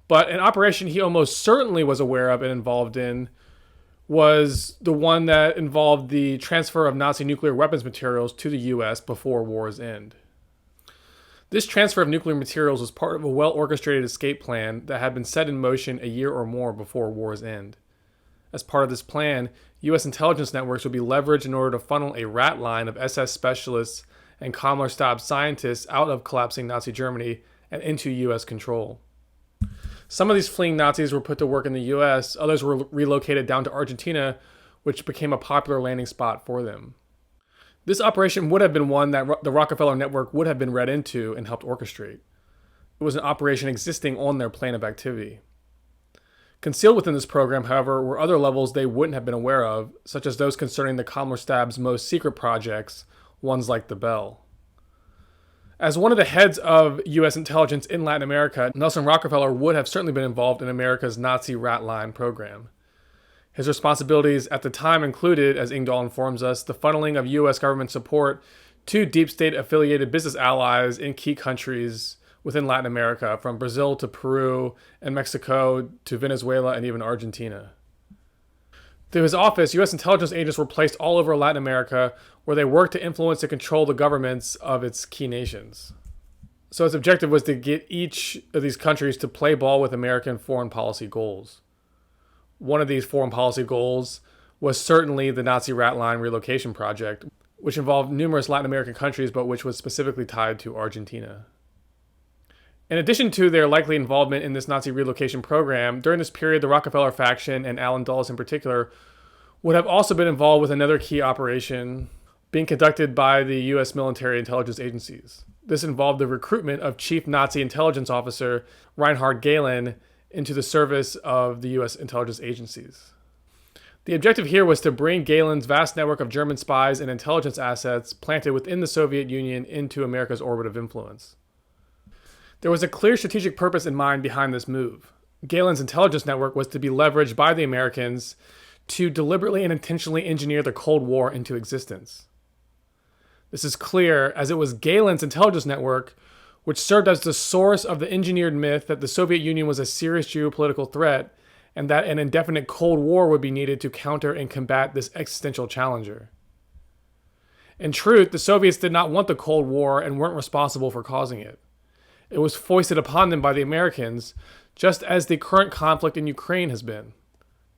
But an operation he almost certainly was aware of and involved in was the one that involved the transfer of Nazi nuclear weapons materials to the U.S. before war's end. This transfer of nuclear materials was part of a well-orchestrated escape plan that had been set in motion a year or more before war's end. As part of this plan, U.S. intelligence networks would be leveraged in order to funnel a rat line of SS specialists and Kammler-Stab scientists out of collapsing Nazi Germany and into U.S. control. Some of these fleeing Nazis were put to work in the U.S., others were relocated down to Argentina, which became a popular landing spot for them. This operation would have been one that the Rockefeller network would have been read into and helped orchestrate. It was an operation existing on their plane of activity. Concealed within this program, however, were other levels they wouldn't have been aware of, such as those concerning the Kammler-Stab's most secret projects, ones like the Bell. As one of the heads of U.S. intelligence in Latin America, Nelson Rockefeller would have certainly been involved in America's Nazi rat line program. His responsibilities at the time included, as Engdahl informs us, the funneling of U.S. government support to deep state-affiliated business allies in key countries within Latin America, from Brazil to Peru and Mexico to Venezuela and even Argentina. Through his office, U.S. intelligence agents were placed all over Latin America, where they worked to influence and control the governments of its key nations. So his objective was to get each of these countries to play ball with American foreign policy goals. One of these foreign policy goals was certainly the Nazi rat line relocation project, which involved numerous Latin American countries, but which was specifically tied to Argentina. In addition to their likely involvement in this Nazi relocation program, during this period, the Rockefeller faction, and Allen Dulles in particular, would have also been involved with another key operation being conducted by the U.S. military intelligence agencies. This involved the recruitment of Chief Nazi Intelligence Officer Reinhard Gehlen into the service of the U.S. intelligence agencies. The objective here was to bring Gehlen's vast network of German spies and intelligence assets planted within the Soviet Union into America's orbit of influence. There was a clear strategic purpose in mind behind this move. Gehlen's intelligence network was to be leveraged by the Americans to deliberately and intentionally engineer the Cold War into existence. This is clear as it was Gehlen's intelligence network which served as the source of the engineered myth that the Soviet Union was a serious geopolitical threat and that an indefinite Cold War would be needed to counter and combat this existential challenger. In truth, the Soviets did not want the Cold War and weren't responsible for causing it. It was foisted upon them by the Americans, just as the current conflict in Ukraine has been.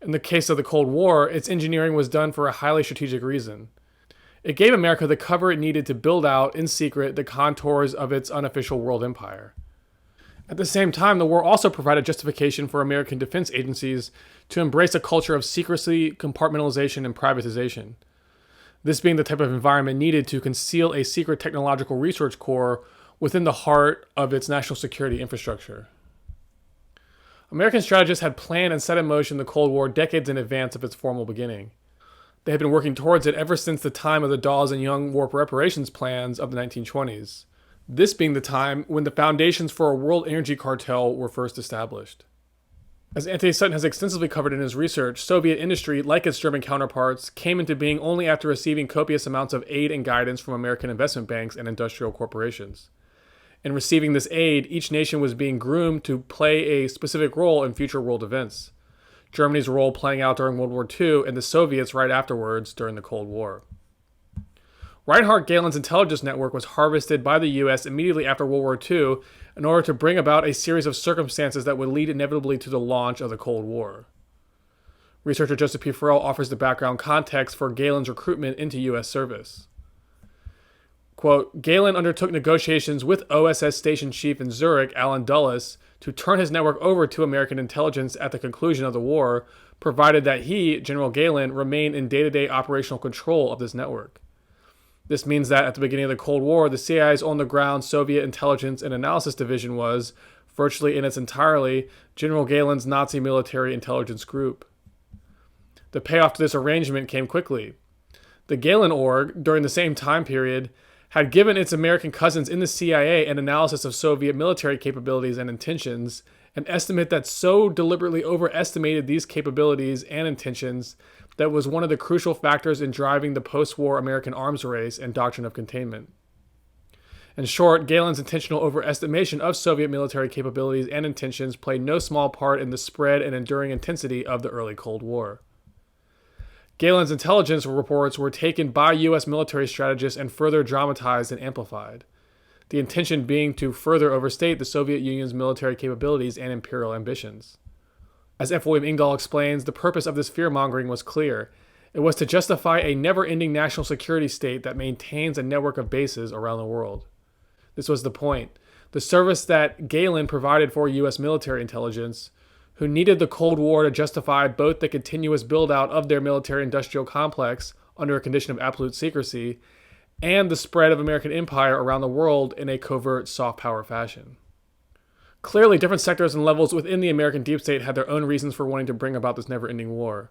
In the case of the Cold War, its engineering was done for a highly strategic reason. It gave America the cover it needed to build out, in secret, the contours of its unofficial world empire. At the same time, the war also provided justification for American defense agencies to embrace a culture of secrecy, compartmentalization, and privatization. This being the type of environment needed to conceal a secret technological research core within the heart of its national security infrastructure. American strategists had planned and set in motion the Cold War decades in advance of its formal beginning. They had been working towards it ever since the time of the Dawes and Young war reparations plans of the 1920s. This being the time when the foundations for a world energy cartel were first established. As Anthony Sutton has extensively covered in his research, Soviet industry, like its German counterparts, came into being only after receiving copious amounts of aid and guidance from American investment banks and industrial corporations. In receiving this aid, each nation was being groomed to play a specific role in future world events. Germany's role playing out during World War II, and the Soviets right afterwards during the Cold War. Reinhard Galen's intelligence network was harvested by the U.S. immediately after World War II in order to bring about a series of circumstances that would lead inevitably to the launch of the Cold War. Researcher Joseph P. Farrell offers the background context for Galen's recruitment into U.S. service. Quote, Galen undertook negotiations with OSS Station Chief in Zurich, Alan Dulles, to turn his network over to American intelligence at the conclusion of the war, provided that he, General Galen, remain in day-to-day operational control of this network. This means that at the beginning of the Cold War, the CIA's on-the-ground Soviet Intelligence and Analysis Division was, virtually in its entirety, General Galen's Nazi military intelligence group. The payoff to this arrangement came quickly. The Galen Org, during the same time period, had given its American cousins in the CIA an analysis of Soviet military capabilities and intentions, an estimate that so deliberately overestimated these capabilities and intentions that was one of the crucial factors in driving the post-war American arms race and doctrine of containment. In short, Galen's intentional overestimation of Soviet military capabilities and intentions played no small part in the spread and enduring intensity of the early Cold War. Galen's intelligence reports were taken by U.S. military strategists and further dramatized and amplified, the intention being to further overstate the Soviet Union's military capabilities and imperial ambitions. As F. William Engdahl explains, the purpose of this fear-mongering was clear. It was to justify a never-ending national security state that maintains a network of bases around the world. This was the point. The service that Galen provided for U.S. military intelligence, who needed the Cold War to justify both the continuous build-out of their military-industrial complex under a condition of absolute secrecy and the spread of American empire around the world in a covert soft power fashion. Clearly, different sectors and levels within the American deep state had their own reasons for wanting to bring about this never-ending war.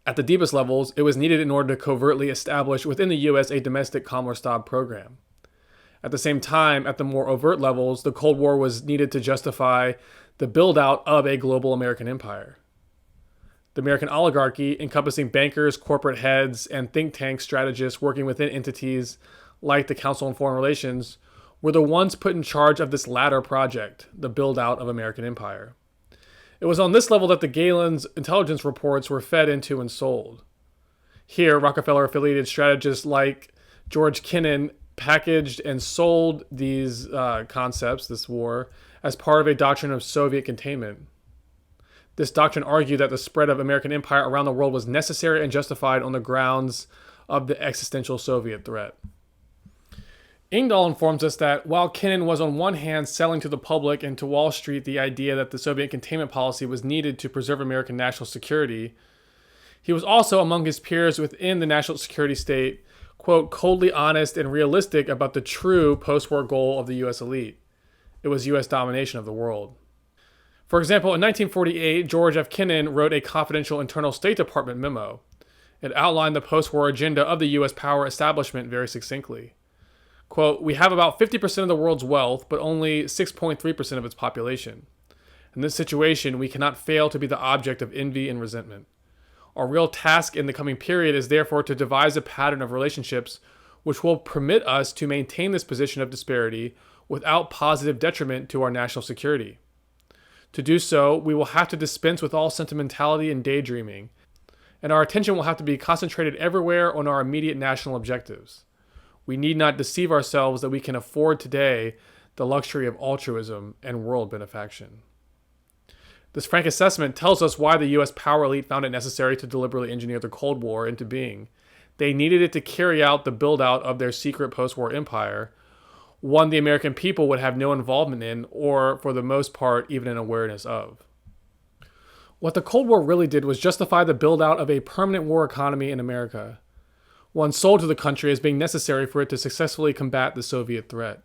At the deepest levels, it was needed in order to covertly establish within the U.S. a domestic Kommerstab program. At the same time, at the more overt levels, the Cold War was needed to justify the build-out of a global American empire. The American oligarchy, encompassing bankers, corporate heads, and think tank strategists working within entities like the Council on Foreign Relations, were the ones put in charge of this latter project, the build-out of American empire. It was on this level that the Galen's intelligence reports were fed into and sold. Here, Rockefeller-affiliated strategists like George Kennan packaged and sold these concepts, this war, as part of a doctrine of Soviet containment. This doctrine argued that the spread of American empire around the world was necessary and justified on the grounds of the existential Soviet threat. Engdahl informs us that while Kennan was on one hand selling to the public and to Wall Street the idea that the Soviet containment policy was needed to preserve American national security, he was also among his peers within the national security state, quote, coldly honest and realistic about the true post-war goal of the U.S. elite. It was U.S. domination of the world. For example, in 1948, George F. Kennan wrote a confidential internal State Department memo. It outlined the post-war agenda of the U.S. power establishment very succinctly. Quote, we have about 50% of the world's wealth, but only 6.3% of its population. In this situation, we cannot fail to be the object of envy and resentment. Our real task in the coming period is therefore to devise a pattern of relationships which will permit us to maintain this position of disparity without positive detriment to our national security. To do so, we will have to dispense with all sentimentality and daydreaming, and our attention will have to be concentrated everywhere on our immediate national objectives. we need not deceive ourselves that we can afford today the luxury of altruism and world benefaction. This frank assessment tells us why the US power elite found it necessary to deliberately engineer the Cold War into being. They needed it to carry out the build-out of their secret post-war empire, one the American people would have no involvement in, or, for the most part, even an awareness of. What the Cold War really did was justify the build-out of a permanent war economy in America, one sold to the country as being necessary for it to successfully combat the Soviet threat.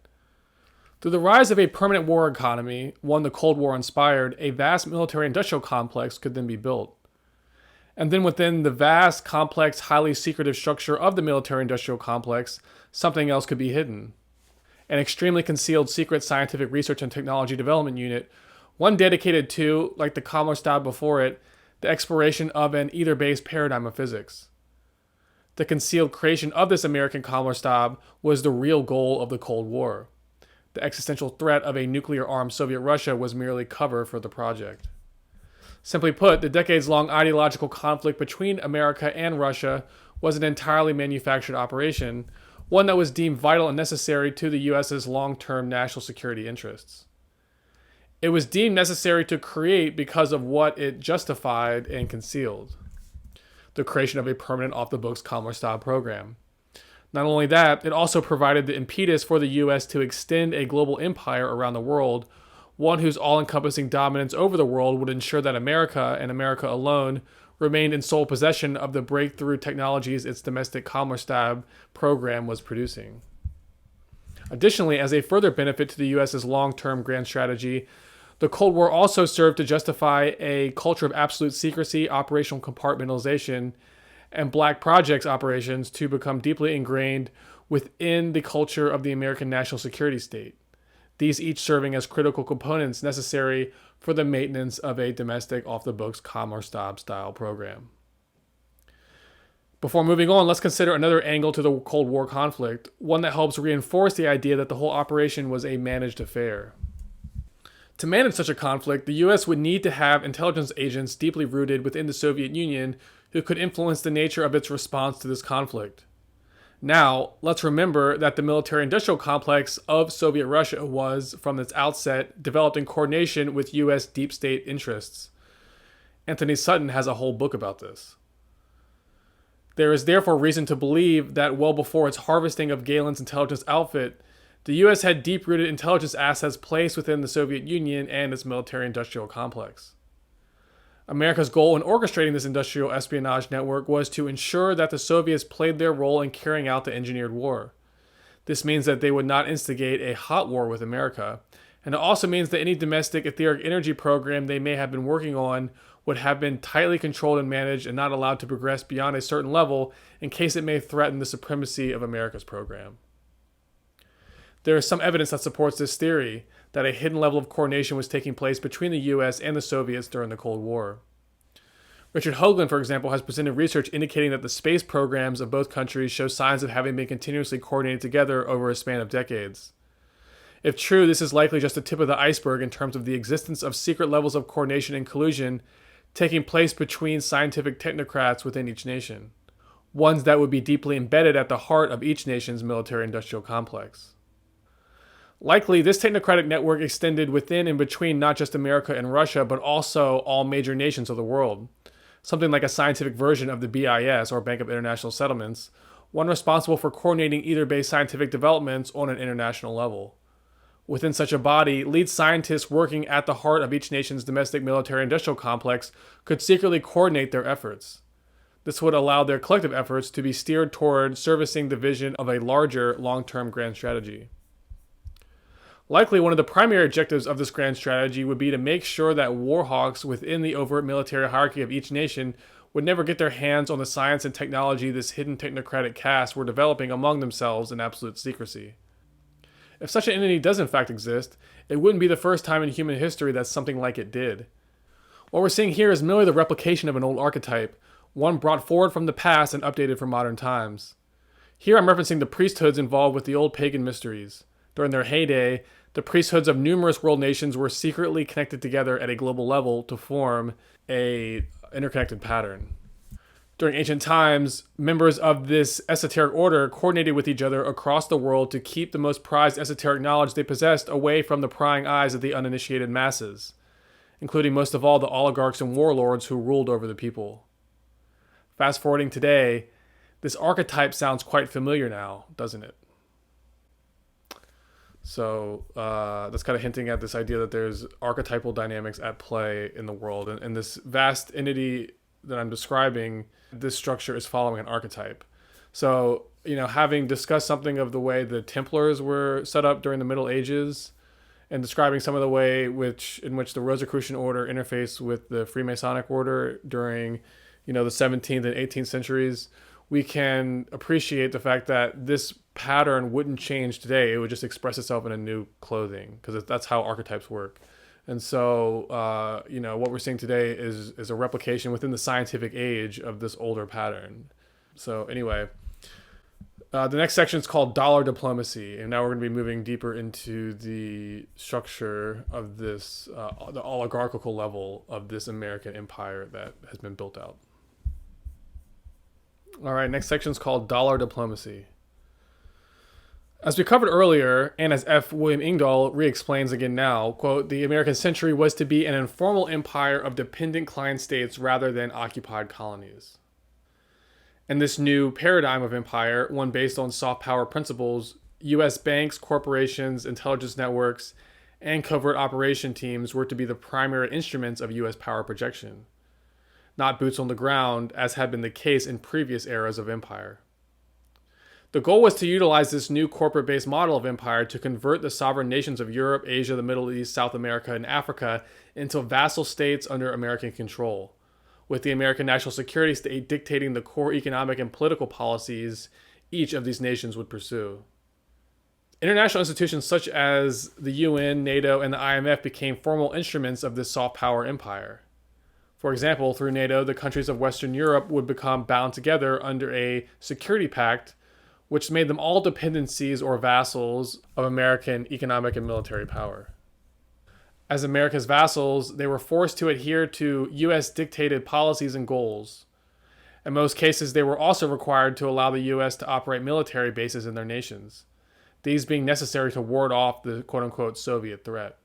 Through the rise of a permanent war economy, one the Cold War inspired, a vast military-industrial complex could then be built. And then within the vast, complex, highly secretive structure of the military-industrial complex, something else could be hidden. An extremely concealed secret scientific research and technology development unit, one dedicated to, like the Kammerstab before it, the exploration of an ether-based paradigm of physics. The concealed creation of this American Kammerstab was the real goal of the Cold War. The existential threat of a nuclear-armed Soviet Russia was merely cover for the project. Simply put, the decades-long ideological conflict between America and Russia was an entirely manufactured operation, one that was deemed vital and necessary to the US's long-term national security interests. It was deemed necessary to create because of what it justified and concealed: the creation of a permanent off-the-books Kammerstab program. Not only that, it also provided the impetus for the US to extend a global empire around the world, one whose all-encompassing dominance over the world would ensure that America, and America alone, remained in sole possession of the breakthrough technologies its domestic Kammerstab program was producing. Additionally, as a further benefit to the US's long-term grand strategy, the Cold War also served to justify a culture of absolute secrecy, operational compartmentalization, and black projects operations to become deeply ingrained within the culture of the American national security state, these each serving as critical components necessary for the maintenance of a domestic off-the-books Kammerstab-style program. Before moving on, let's consider another angle to the Cold War conflict, one that helps reinforce the idea that the whole operation was a managed affair. To manage such a conflict, the US would need to have intelligence agents deeply rooted within the Soviet Union who could influence the nature of its response to this conflict. Now, let's remember that the military-industrial complex of Soviet Russia was, from its outset, developed in coordination with US deep state interests. Anthony Sutton has a whole book about this. There is therefore reason to believe that well before its harvesting of Galen's intelligence outfit, the US had deep-rooted intelligence assets placed within the Soviet Union and its military-industrial complex. America's goal in orchestrating this industrial espionage network was to ensure that the Soviets played their role in carrying out the engineered war. This means that they would not instigate a hot war with America, and it also means that any domestic etheric energy program they may have been working on would have been tightly controlled and managed and not allowed to progress beyond a certain level in case it may threaten the supremacy of America's program. There is some evidence that supports this theory, that a hidden level of coordination was taking place between the US and the Soviets during the Cold War. Richard Hoagland, for example, has presented research indicating that the space programs of both countries show signs of having been continuously coordinated together over a span of decades. If true, this is likely just the tip of the iceberg in terms of the existence of secret levels of coordination and collusion taking place between scientific technocrats within each nation, ones that would be deeply embedded at the heart of each nation's military-industrial complex. Likely, this technocratic network extended within and between not just America and Russia, but also all major nations of the world, something like a scientific version of the BIS, or Bank of International Settlements, one responsible for coordinating ether-based scientific developments on an international level. Within such a body, lead scientists working at the heart of each nation's domestic military-industrial complex could secretly coordinate their efforts. This would allow their collective efforts to be steered toward servicing the vision of a larger, long-term grand strategy. Likely, one of the primary objectives of this grand strategy would be to make sure that warhawks within the overt military hierarchy of each nation would never get their hands on the science and technology this hidden technocratic caste were developing among themselves in absolute secrecy. If such an entity does in fact exist, it wouldn't be the first time in human history that something like it did. What we're seeing here is merely the replication of an old archetype, one brought forward from the past and updated for modern times. Here I'm referencing the priesthoods involved with the old pagan mysteries. During their heyday, the priesthoods of numerous world nations were secretly connected together at a global level to form an interconnected pattern. During ancient times, members of this esoteric order coordinated with each other across the world to keep the most prized esoteric knowledge they possessed away from the prying eyes of the uninitiated masses, including most of all the oligarchs and warlords who ruled over the people. Fast forwarding today, this archetype sounds quite familiar now, doesn't it? So that's kind of hinting at this idea that there's archetypal dynamics at play in the world. And this vast entity that I'm describing, this structure is following an archetype. So, having discussed something of the way the Templars were set up during the Middle Ages and describing some of the way in which the Rosicrucian order interfaced with the Freemasonic order during, the 17th and 18th centuries, we can appreciate the fact that this pattern wouldn't change today. It would just express itself in a new clothing, because that's how archetypes work. And so, what we're seeing today is a replication within the scientific age of this older pattern. So anyway, the next section is called dollar diplomacy. And now we're going to be moving deeper into the structure of this, the oligarchical level of this American empire that has been built out. All right, next section is called dollar diplomacy. As we covered earlier, and as F. William Engdahl re-explains again now, quote, the American century was to be an informal empire of dependent client states rather than occupied colonies. And this new paradigm of empire, one based on soft power principles, U.S. banks, corporations, intelligence networks, and covert operation teams were to be the primary instruments of U.S. power projection, not boots on the ground, as had been the case in previous eras of empire. The goal was to utilize this new corporate-based model of empire to convert the sovereign nations of Europe, Asia, the Middle East, South America, and Africa into vassal states under American control, with the American national security state dictating the core economic and political policies each of these nations would pursue. International institutions such as the UN, NATO, and the IMF became formal instruments of this soft power empire. For example, through NATO, the countries of Western Europe would become bound together under a security pact which made them all dependencies or vassals of American economic and military power. As America's vassals, they were forced to adhere to U.S. dictated policies and goals. In most cases, they were also required to allow the U.S. to operate military bases in their nations, these being necessary to ward off the quote-unquote Soviet threat.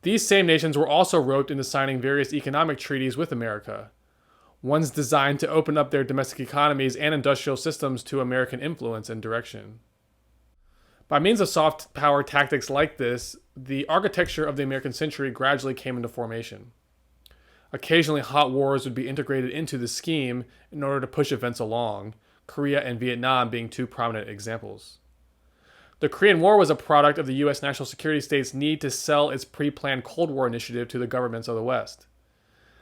These same nations were also roped into signing various economic treaties with America, ones designed to open up their domestic economies and industrial systems to American influence and direction. By means of soft power tactics like this, the architecture of the American century gradually came into formation. Occasionally, hot wars would be integrated into the scheme in order to push events along, Korea and Vietnam being two prominent examples. The Korean War was a product of the U.S. national security state's need to sell its pre-planned Cold War initiative to the governments of the West.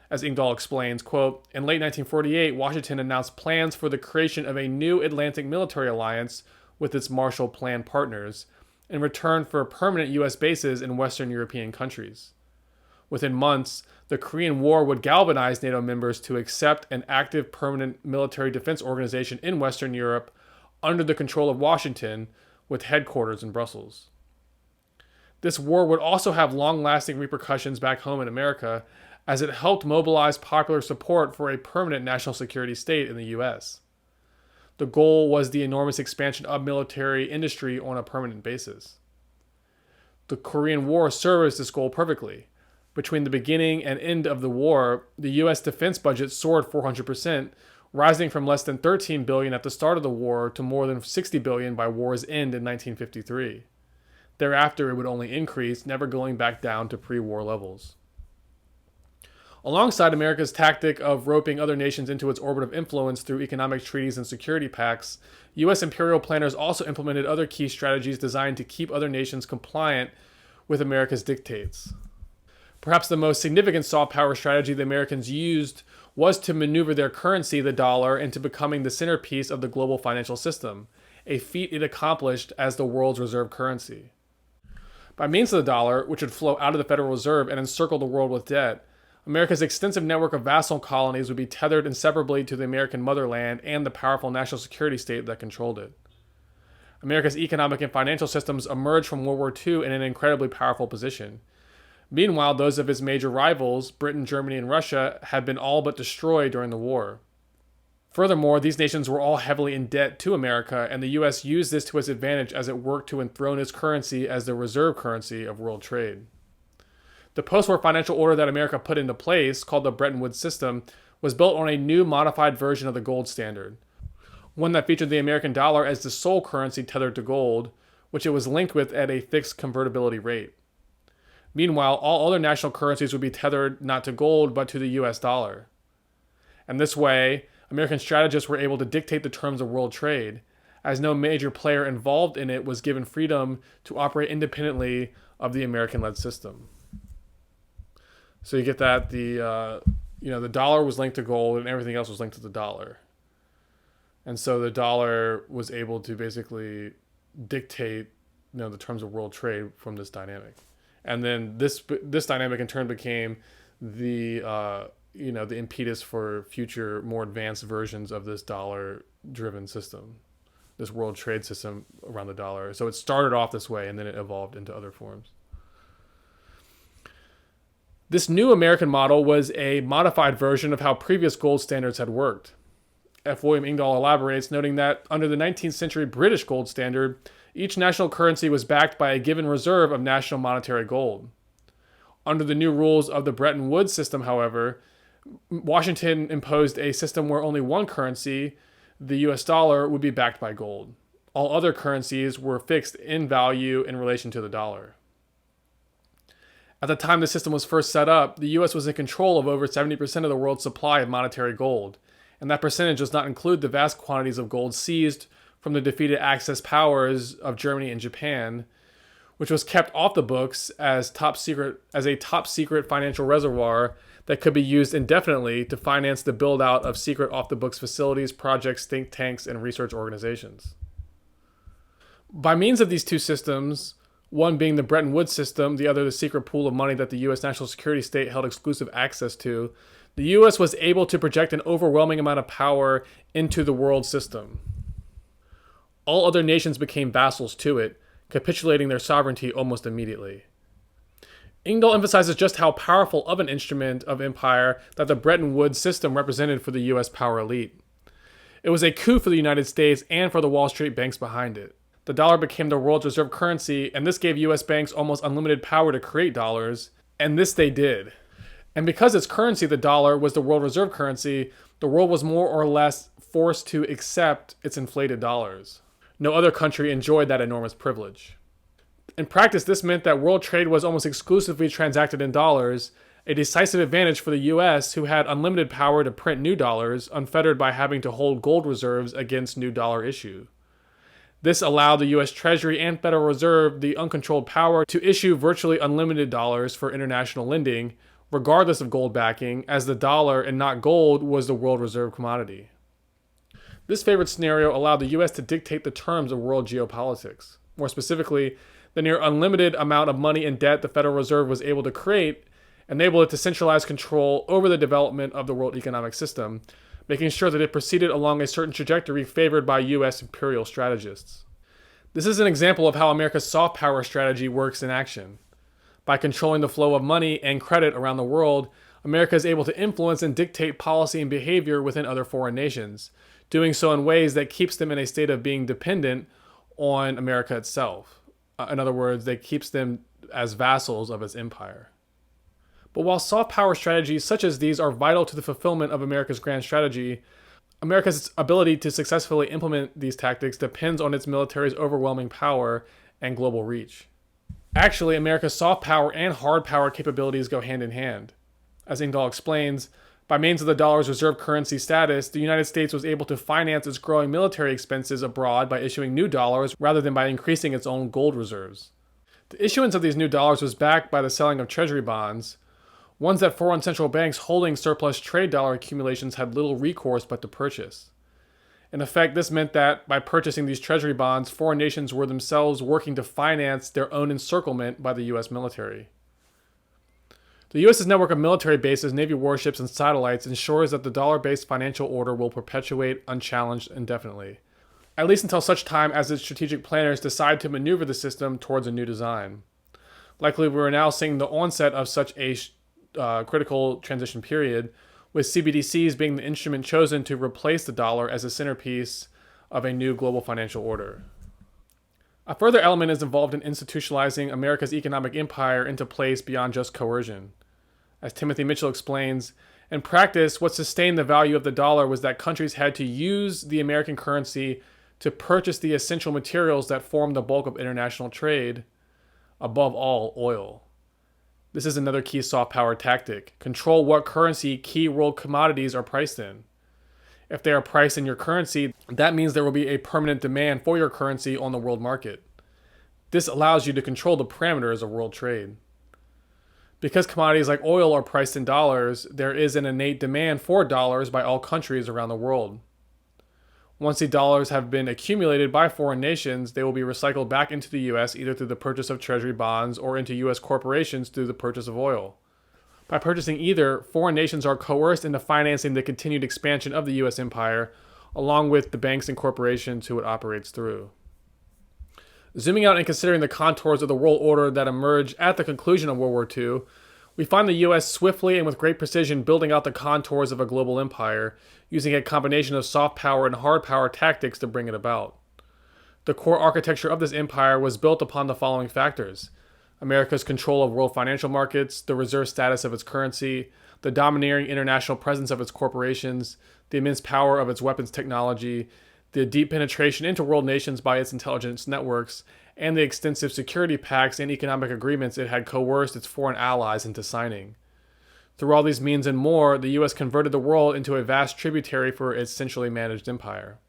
As Engdahl explains, quote, in late 1948, Washington announced plans for the creation of a new Atlantic military alliance with its Marshall Plan partners in return for permanent U.S. bases in Western European countries. Within months, the Korean War would galvanize NATO members to accept an active permanent military defense organization in Western Europe under the control of Washington, with headquarters in Brussels. This war would also have long-lasting repercussions back home in America, as it helped mobilize popular support for a permanent national security state in the U.S. The goal was the enormous expansion of military industry on a permanent basis. The Korean War served this goal perfectly. Between the beginning and end of the war, the U.S. defense budget soared 400%, rising from less than $13 billion at the start of the war to more than $60 billion by war's end in 1953. Thereafter, it would only increase, never going back down to pre-war levels. Alongside America's tactic of roping other nations into its orbit of influence through economic treaties and security pacts, U.S. imperial planners also implemented other key strategies designed to keep other nations compliant with America's dictates. Perhaps the most significant soft power strategy the Americans used was to maneuver their currency, the dollar, into becoming the centerpiece of the global financial system, a feat it accomplished as the world's reserve currency. By means of the dollar, which would flow out of the Federal Reserve and encircle the world with debt, America's extensive network of vassal colonies would be tethered inseparably to the American motherland and the powerful national security state that controlled it. America's economic and financial systems emerged from World War II in an incredibly powerful position. Meanwhile, those of its major rivals, Britain, Germany, and Russia, had been all but destroyed during the war. Furthermore, these nations were all heavily in debt to America, and the US used this to its advantage as it worked to enthrone its currency as the reserve currency of world trade. The post-war financial order that America put into place, called the Bretton Woods system, was built on a new modified version of the gold standard, one that featured the American dollar as the sole currency tethered to gold, which it was linked with at a fixed convertibility rate. Meanwhile, all other national currencies would be tethered not to gold but to the US dollar. And this way, American strategists were able to dictate the terms of world trade, as no major player involved in it was given freedom to operate independently of the American-led system. So you get that the dollar was linked to gold and everything else was linked to the dollar. And so the dollar was able to basically dictate, the terms of world trade from this dynamic. And then this dynamic in turn became the impetus for future more advanced versions of this dollar-driven system, this world trade system around the dollar. So it started off this way and then it evolved into other forms. This new American model was a modified version of how previous gold standards had worked. F. William Engdahl elaborates, noting that under the 19th century British gold standard, each national currency was backed by a given reserve of national monetary gold. Under the new rules of the Bretton Woods system, however, Washington imposed a system where only one currency, the US dollar, would be backed by gold. All other currencies were fixed in value in relation to the dollar. At the time the system was first set up, the US was in control of over 70% of the world's supply of monetary gold, and that percentage does not include the vast quantities of gold seized from the defeated Axis powers of Germany and Japan, which was kept off the books as a top secret financial reservoir that could be used indefinitely to finance the build-out of secret off-the-books facilities, projects, think tanks, and research organizations. By means of these two systems, one being the Bretton Woods system, the other the secret pool of money that the U.S. national security state held exclusive access to, the U.S. was able to project an overwhelming amount of power into the world system. All other nations became vassals to it, capitulating their sovereignty almost immediately. Engdahl emphasizes just how powerful of an instrument of empire that the Bretton Woods system represented for the U.S. power elite. It was a coup for the United States and for the Wall Street banks behind it. The dollar became the world's reserve currency, and this gave U.S. banks almost unlimited power to create dollars, and this they did. And because its currency, the dollar, was the world reserve currency, the world was more or less forced to accept its inflated dollars. No other country enjoyed that enormous privilege. In practice, this meant that world trade was almost exclusively transacted in dollars, a decisive advantage for the U.S., who had unlimited power to print new dollars, unfettered by having to hold gold reserves against new dollar issue. This allowed the U.S. Treasury and Federal Reserve the uncontrolled power to issue virtually unlimited dollars for international lending, regardless of gold backing, as the dollar and not gold was the world reserve commodity. This favored scenario allowed the U.S. to dictate the terms of world geopolitics. More specifically, the near unlimited amount of money and debt the Federal Reserve was able to create enabled it to centralize control over the development of the world economic system, making sure that it proceeded along a certain trajectory favored by U.S. imperial strategists. This is an example of how America's soft power strategy works in action. By controlling the flow of money and credit around the world, America is able to influence and dictate policy and behavior within other foreign nations, doing so in ways that keeps them in a state of being dependent on America itself. In other words, that keeps them as vassals of its empire. But while soft power strategies such as these are vital to the fulfillment of America's grand strategy, America's ability to successfully implement these tactics depends on its military's overwhelming power and global reach. Actually, America's soft power and hard power capabilities go hand in hand. As Engdahl explains, by means of the dollar's reserve currency status, the United States was able to finance its growing military expenses abroad by issuing new dollars rather than by increasing its own gold reserves. The issuance of these new dollars was backed by the selling of treasury bonds, ones that foreign central banks holding surplus trade dollar accumulations had little recourse but to purchase. In effect, this meant that by purchasing these treasury bonds, foreign nations were themselves working to finance their own encirclement by the U.S. military. The U.S.'s network of military bases, Navy warships, and satellites ensures that the dollar-based financial order will perpetuate unchallenged indefinitely, at least until such time as its strategic planners decide to maneuver the system towards a new design. Likely, we are now seeing the onset of such a critical transition period, with CBDCs being the instrument chosen to replace the dollar as a centerpiece of a new global financial order. A further element is involved in institutionalizing America's economic empire into place beyond just coercion. As Timothy Mitchell explains, in practice, what sustained the value of the dollar was that countries had to use the American currency to purchase the essential materials that form the bulk of international trade, above all, oil. This is another key soft power tactic. Control what currency key world commodities are priced in. If they are priced in your currency, that means there will be a permanent demand for your currency on the world market. This allows you to control the parameters of world trade. Because commodities like oil are priced in dollars, there is an innate demand for dollars by all countries around the world. Once the dollars have been accumulated by foreign nations, they will be recycled back into the US either through the purchase of treasury bonds or into US corporations through the purchase of oil. By purchasing either, foreign nations are coerced into financing the continued expansion of the US empire, along with the banks and corporations who it operates through. Zooming out and considering the contours of the world order that emerged at the conclusion of World War II, we find the US swiftly and with great precision building out the contours of a global empire, using a combination of soft power and hard power tactics to bring it about. The core architecture of this empire was built upon the following factors: America's control of world financial markets, the reserve status of its currency, the domineering international presence of its corporations, the immense power of its weapons technology, the deep penetration into world nations by its intelligence networks, and the extensive security pacts and economic agreements it had coerced its foreign allies into signing. Through all these means and more, the US converted the world into a vast tributary for its centrally managed empire.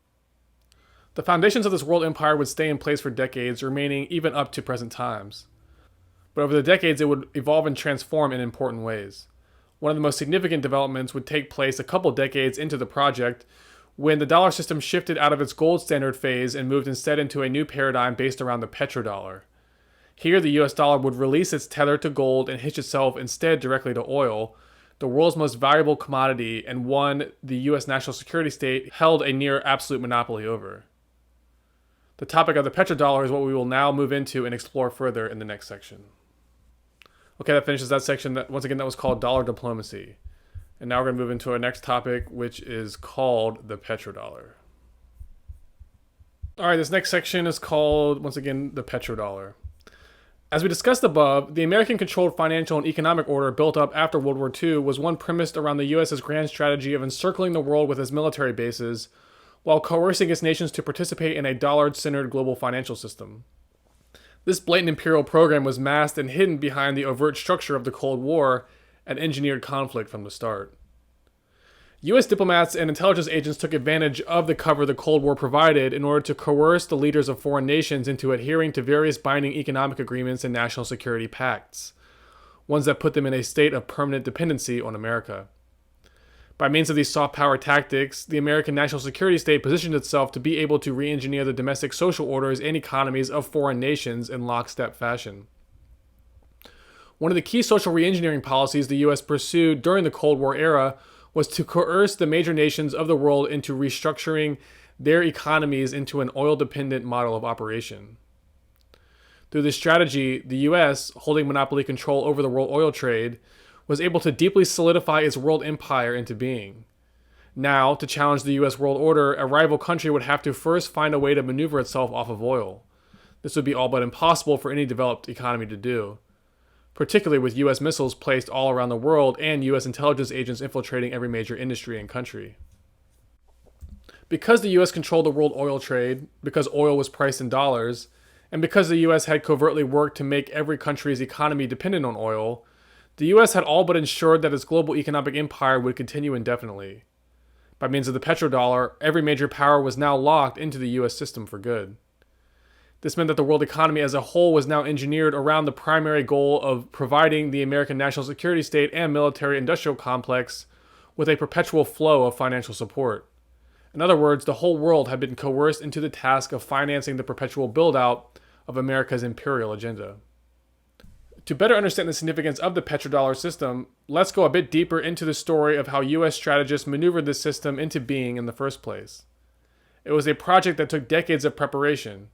The foundations of this world empire would stay in place for decades, remaining even up to present times. But over the decades, it would evolve and transform in important ways. One of the most significant developments would take place a couple decades into the project, when the dollar system shifted out of its gold standard phase and moved instead into a new paradigm based around the petrodollar. Here, the US dollar would release its tether to gold and hitch itself instead directly to oil, the world's most valuable commodity and one the US national security state held a near absolute monopoly over. The topic of the petrodollar is what we will now move into and explore further in the next section. Okay, that finishes that section. Once again, that was called dollar diplomacy. And now we're going to move into our next topic, which is called the petrodollar. All right, this next section is called, once again, the petrodollar. As we discussed above, the American-controlled financial and economic order built up after World War II was one premised around the US's grand strategy of encircling the world with its military bases, while coercing its nations to participate in a dollar-centered global financial system. This blatant imperial program was masked and hidden behind the overt structure of the Cold War and engineered conflict from the start. U.S. diplomats and intelligence agents took advantage of the cover the Cold War provided in order to coerce the leaders of foreign nations into adhering to various binding economic agreements and national security pacts, ones that put them in a state of permanent dependency on America. By means of these soft power tactics, the American national security state positioned itself to be able to re-engineer the domestic social orders and economies of foreign nations in lockstep fashion. One of the key social re-engineering policies the U.S. pursued during the Cold War era was to coerce the major nations of the world into restructuring their economies into an oil-dependent model of operation. Through this strategy, the U.S., holding monopoly control over the world oil trade, was able to deeply solidify its world empire into being. Now, to challenge the U.S. world order, a rival country would have to first find a way to maneuver itself off of oil. This would be all but impossible for any developed economy to do, particularly with U.S. missiles placed all around the world and U.S. intelligence agents infiltrating every major industry and country. Because the U.S. controlled the world oil trade, because oil was priced in dollars, and because the U.S. had covertly worked to make every country's economy dependent on oil, the U.S. had all but ensured that its global economic empire would continue indefinitely. By means of the petrodollar, every major power was now locked into the U.S. system for good. This meant that the world economy as a whole was now engineered around the primary goal of providing the American national security state and military-industrial complex with a perpetual flow of financial support. In other words, the whole world had been coerced into the task of financing the perpetual build-out of America's imperial agenda. To better understand the significance of the petrodollar system, let's go a bit deeper into the story of how U.S. strategists maneuvered this system into being in the first place. It was a project that took decades of preparation.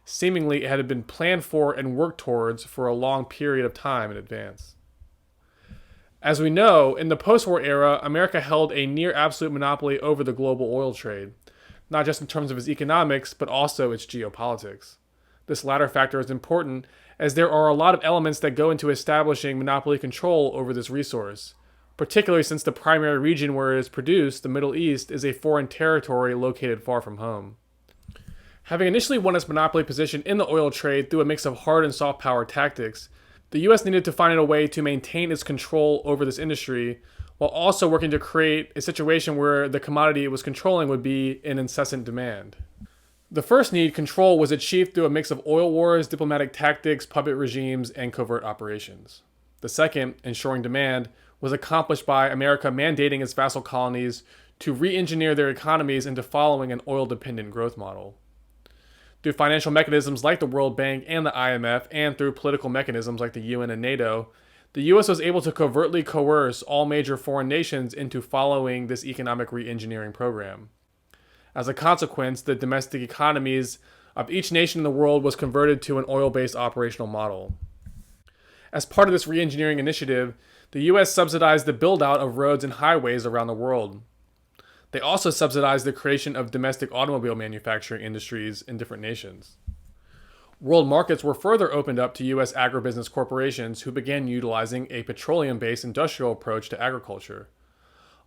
Seemingly, it had been planned for and worked towards for a long period of time in advance. As we know, in the post-war era, America held a near absolute monopoly over the global oil trade, not just in terms of its economics, but also its geopolitics. This latter factor is important as there are a lot of elements that go into establishing monopoly control over this resource, particularly since the primary region where it is produced, the Middle East, is a foreign territory located far from home. Having initially won its monopoly position in the oil trade through a mix of hard and soft power tactics, the US needed to find a way to maintain its control over this industry while also working to create a situation where the commodity it was controlling would be in incessant demand. The first need, control, was achieved through a mix of oil wars, diplomatic tactics, puppet regimes, and covert operations. The second, ensuring demand, was accomplished by America mandating its vassal colonies to re-engineer their economies into following an oil-dependent growth model. Through financial mechanisms like the World Bank and the IMF, and through political mechanisms like the UN and NATO, the US was able to covertly coerce all major foreign nations into following this economic re-engineering program. As a consequence, the domestic economies of each nation in the world was converted to an oil-based operational model. As part of this re-engineering initiative, the US subsidized the build-out of roads and highways around the world. They also subsidized the creation of domestic automobile manufacturing industries in different nations. World markets were further opened up to US agribusiness corporations who began utilizing a petroleum-based industrial approach to agriculture.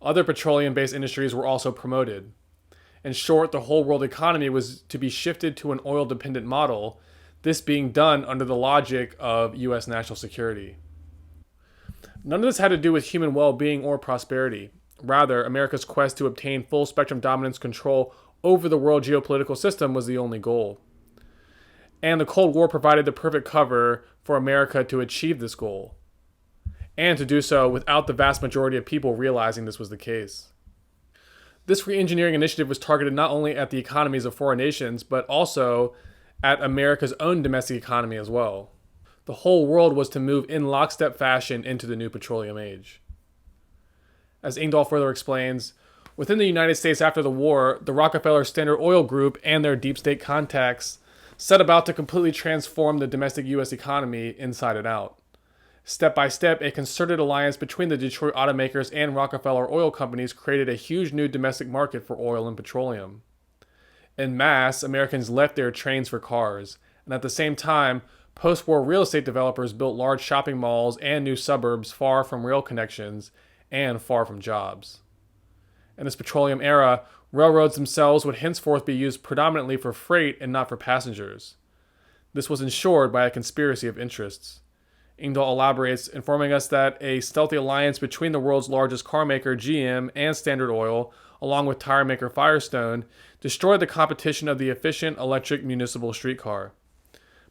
Other petroleum-based industries were also promoted. In short, the whole world economy was to be shifted to an oil-dependent model, this being done under the logic of US national security. None of this had to do with human well-being or prosperity. Rather, America's quest to obtain full spectrum dominance control over the world geopolitical system was the only goal. And the Cold War provided the perfect cover for America to achieve this goal, and to do so without the vast majority of people realizing this was the case. This re-engineering initiative was targeted not only at the economies of foreign nations, but also at America's own domestic economy as well. The whole world was to move in lockstep fashion into the new petroleum age. As Engdahl further explains, within the United States after the war, the Rockefeller Standard Oil Group and their deep state contacts set about to completely transform the domestic U.S. economy inside and out. Step by step, a concerted alliance between the Detroit automakers and Rockefeller oil companies created a huge new domestic market for oil and petroleum. En masse, Americans left their trains for cars, and at the same time, post-war real estate developers built large shopping malls and new suburbs far from rail connections and far from jobs. In this petroleum era, railroads themselves would henceforth be used predominantly for freight and not for passengers. This was ensured by a conspiracy of interests. Engdahl elaborates, informing us that a stealthy alliance between the world's largest car maker, GM, and Standard Oil, along with tire maker Firestone, destroyed the competition of the efficient electric municipal streetcar.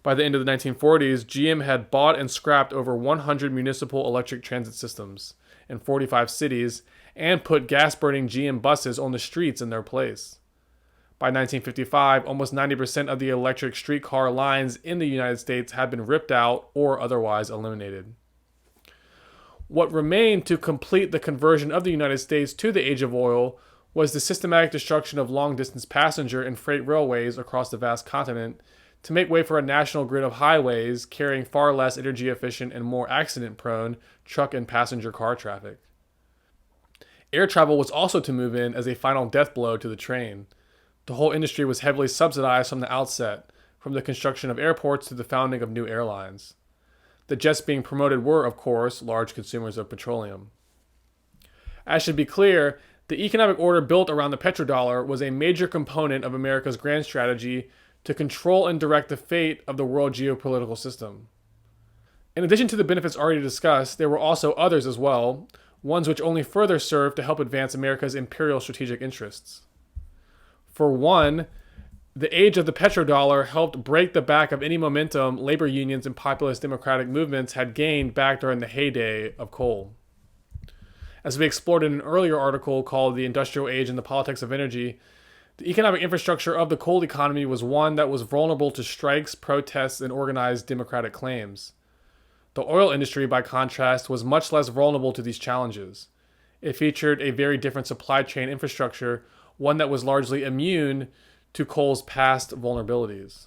By the end of the 1940s, GM had bought and scrapped over 100 municipal electric transit systems in 45 cities and put gas-burning GM buses on the streets in their place. By 1955, almost 90% of the electric streetcar lines in the United States had been ripped out or otherwise eliminated. What remained to complete the conversion of the United States to the age of oil was the systematic destruction of long-distance passenger and freight railways across the vast continent to make way for a national grid of highways carrying far less energy-efficient and more accident-prone truck and passenger car traffic. Air travel was also to move in as a final death blow to the train. The whole industry was heavily subsidized from the outset, from the construction of airports to the founding of new airlines. The jets being promoted were, of course, large consumers of petroleum. As should be clear, the economic order built around the petrodollar was a major component of America's grand strategy to control and direct the fate of the world geopolitical system. In addition to the benefits already discussed, there were also others as well, ones which only further served to help advance America's imperial strategic interests. For one, the age of the petrodollar helped break the back of any momentum labor unions and populist democratic movements had gained back during the heyday of coal. As we explored in an earlier article called The Industrial Age and the Politics of Energy, the economic infrastructure of the coal economy was one that was vulnerable to strikes, protests, and organized democratic claims. The oil industry, by contrast, was much less vulnerable to these challenges. It featured a very different supply chain infrastructure, one that was largely immune to coal's past vulnerabilities.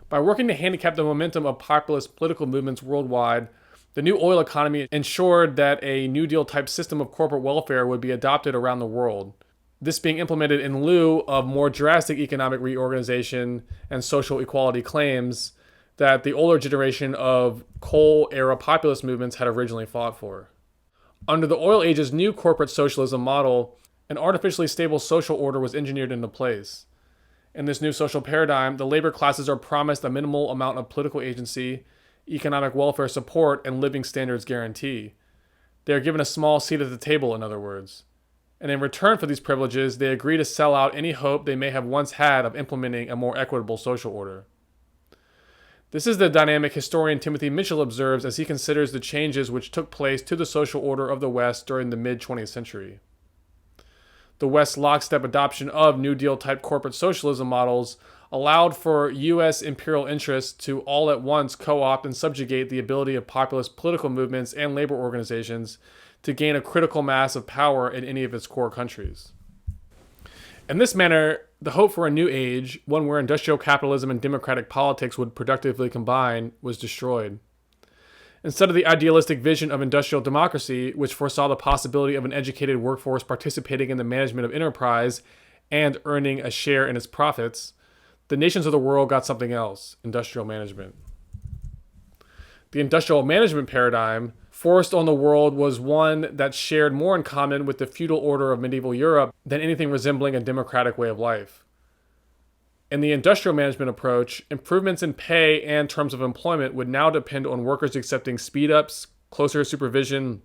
By working to handicap the momentum of populist political movements worldwide, The new oil economy ensured that a New Deal type system of corporate welfare would be adopted around the world. This being implemented in lieu of more drastic economic reorganization and social equality claims that the older generation of coal-era populist movements had originally fought for. Under the oil age's new corporate socialism model, an artificially stable social order was engineered into place. In this new social paradigm, the labor classes are promised a minimal amount of political agency, economic welfare support, and living standards guarantee. They are given a small seat at the table, in other words. And in return for these privileges, they agree to sell out any hope they may have once had of implementing a more equitable social order. This is the dynamic historian Timothy Mitchell observes as he considers the changes which took place to the social order of the West during the mid-20th century. The West's lockstep adoption of New Deal type corporate socialism models allowed for U.S. imperial interests to all at once co-opt and subjugate the ability of populist political movements and labor organizations to gain a critical mass of power in any of its core countries. In this manner, the hope for a new age, one where industrial capitalism and democratic politics would productively combine, was destroyed. Instead of the idealistic vision of industrial democracy, which foresaw the possibility of an educated workforce participating in the management of enterprise and earning a share in its profits, the nations of the world got something else: industrial management. The industrial management paradigm forced on the world was one that shared more in common with the feudal order of medieval Europe than anything resembling a democratic way of life. In the industrial management approach, improvements in pay and terms of employment would now depend on workers accepting speed-ups, closer supervision,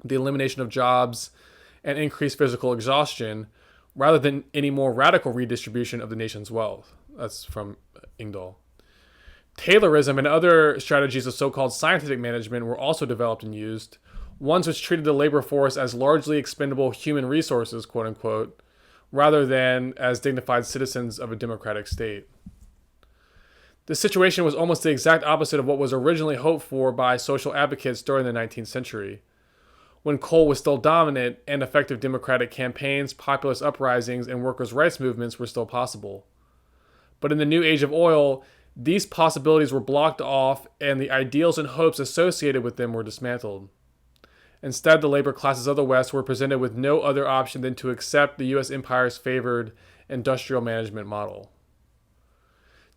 the elimination of jobs, and increased physical exhaustion, rather than any more radical redistribution of the nation's wealth. That's from Engdahl. Taylorism and other strategies of so-called scientific management were also developed and used, ones which treated the labor force as largely expendable human resources, quote unquote, rather than as dignified citizens of a democratic state. This situation was almost the exact opposite of what was originally hoped for by social advocates during the 19th century, when coal was still dominant and effective democratic campaigns, populist uprisings, and workers' rights movements were still possible. But in the new age of oil, these possibilities were blocked off and the ideals and hopes associated with them were dismantled. Instead, the labor classes of the West were presented with no other option than to accept the U.S. empire's favored industrial management model.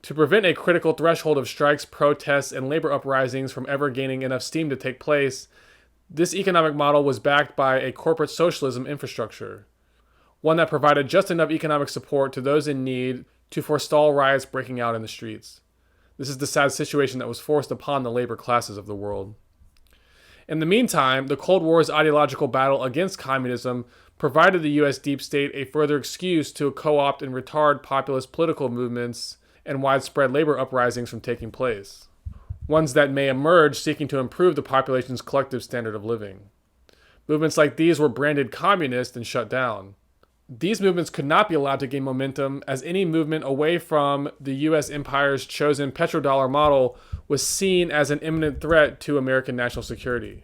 To prevent a critical threshold of strikes, protests, and labor uprisings from ever gaining enough steam to take place, this economic model was backed by a corporate socialism infrastructure, one that provided just enough economic support to those in need to forestall riots breaking out in the streets. This is the sad situation that was forced upon the labor classes of the world. In the meantime, the Cold War's ideological battle against communism provided the U.S. deep state a further excuse to co-opt and retard populist political movements and widespread labor uprisings from taking place, ones that may emerge seeking to improve the population's collective standard of living. Movements like these were branded communist and shut down. These movements could not be allowed to gain momentum, as any movement away from the U.S. empire's chosen petrodollar model was seen as an imminent threat to American national security.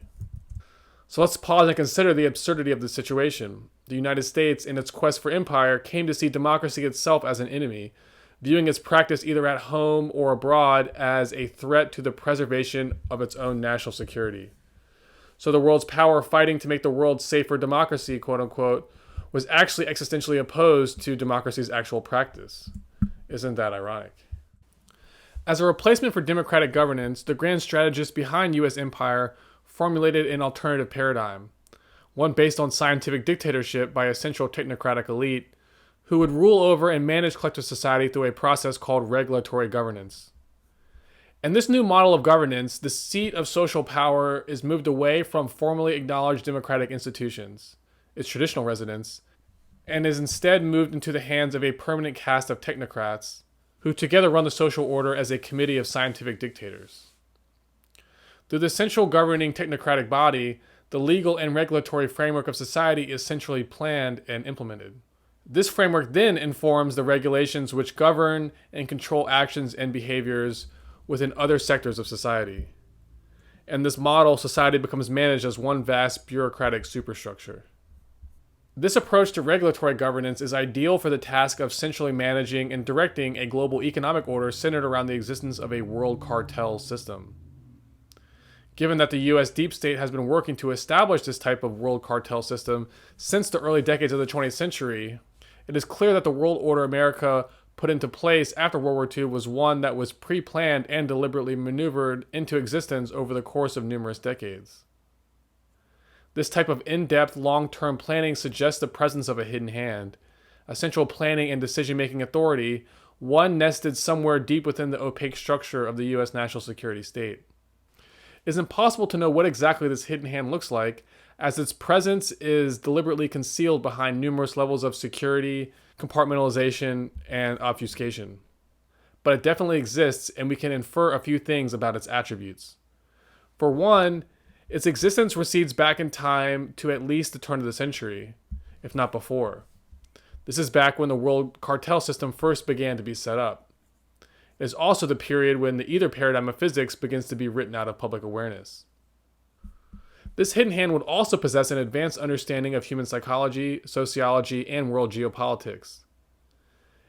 So let's pause and consider the absurdity of the situation. The United States, in its quest for empire, came to see democracy itself as an enemy, viewing its practice either at home or abroad as a threat to the preservation of its own national security. So the world's power fighting to make the world safe for democracy, quote unquote, was actually existentially opposed to democracy's actual practice. Isn't that ironic? As a replacement for democratic governance, the grand strategists behind U.S. empire formulated an alternative paradigm, one based on scientific dictatorship by a central technocratic elite who would rule over and manage collective society through a process called regulatory governance. In this new model of governance, the seat of social power is moved away from formally acknowledged democratic institutions, its traditional residence, and is instead moved into the hands of a permanent cast of technocrats who together run the social order as a committee of scientific dictators. Through the central governing technocratic body, the legal and regulatory framework of society is centrally planned and implemented. This framework then informs the regulations which govern and control actions and behaviors within other sectors of society. In this model, society becomes managed as one vast bureaucratic superstructure. This approach to regulatory governance is ideal for the task of centrally managing and directing a global economic order centered around the existence of a world cartel system. Given that the US deep state has been working to establish this type of world cartel system since the early decades of the 20th century, it is clear that the world order America put into place after World War II was one that was pre-planned and deliberately maneuvered into existence over the course of numerous decades. This type of in-depth, long-term planning suggests the presence of a hidden hand, a central planning and decision-making authority, one nested somewhere deep within the opaque structure of the US national security state. It is impossible to know what exactly this hidden hand looks like, as its presence is deliberately concealed behind numerous levels of security, compartmentalization, and obfuscation. But it definitely exists, and we can infer a few things about its attributes. For one, its existence recedes back in time to at least the turn of the century, if not before. This is back when the world cartel system first began to be set up. It is also the period when the ether paradigm of physics begins to be written out of public awareness. This hidden hand would also possess an advanced understanding of human psychology, sociology, and world geopolitics.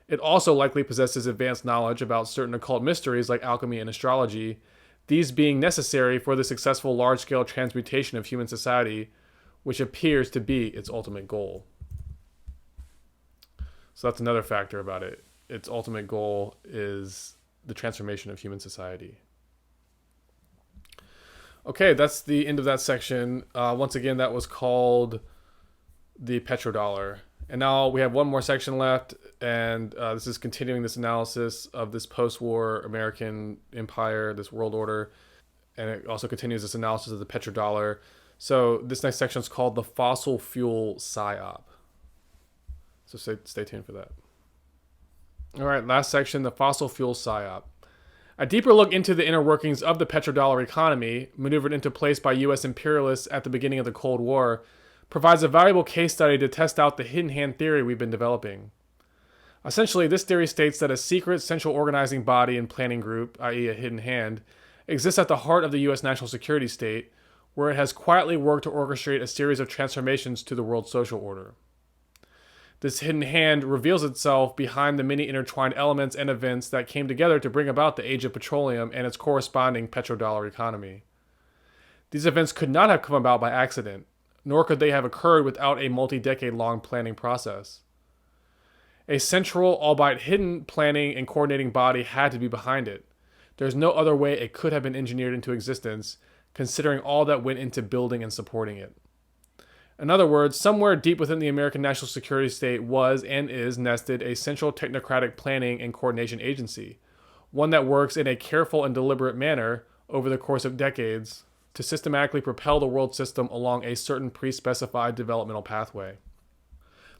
It also likely possesses advanced knowledge about certain occult mysteries like alchemy and astrology, these being necessary for the successful large-scale transmutation of human society, which appears to be its ultimate goal. So that's another factor about it. Its ultimate goal is the transformation of human society. Okay, that's the end of that section. Once again, that was called the Petrodollar. And now we have one more section left, and this is continuing this analysis of this post-war American empire, this world order, and it also continues this analysis of the petrodollar. So this next section is called the fossil fuel psyop. So stay tuned for that. All right, last section, the fossil fuel psyop. A deeper look into the inner workings of the petrodollar economy, maneuvered into place by U.S. imperialists at the beginning of the Cold War, provides a valuable case study to test out the hidden hand theory we've been developing. Essentially, this theory states that a secret central organizing body and planning group, i.e. a hidden hand, exists at the heart of the U.S. national security state, where it has quietly worked to orchestrate a series of transformations to the world social order. This hidden hand reveals itself behind the many intertwined elements and events that came together to bring about the age of petroleum and its corresponding petrodollar economy. These events could not have come about by accident, nor could they have occurred without a multi-decade-long planning process. A central, albeit hidden, planning and coordinating body had to be behind it. There's no other way it could have been engineered into existence, considering all that went into building and supporting it. In other words, somewhere deep within the American national security state was and is nested a central technocratic planning and coordination agency, one that works in a careful and deliberate manner over the course of decades to systematically propel the world system along a certain pre-specified developmental pathway.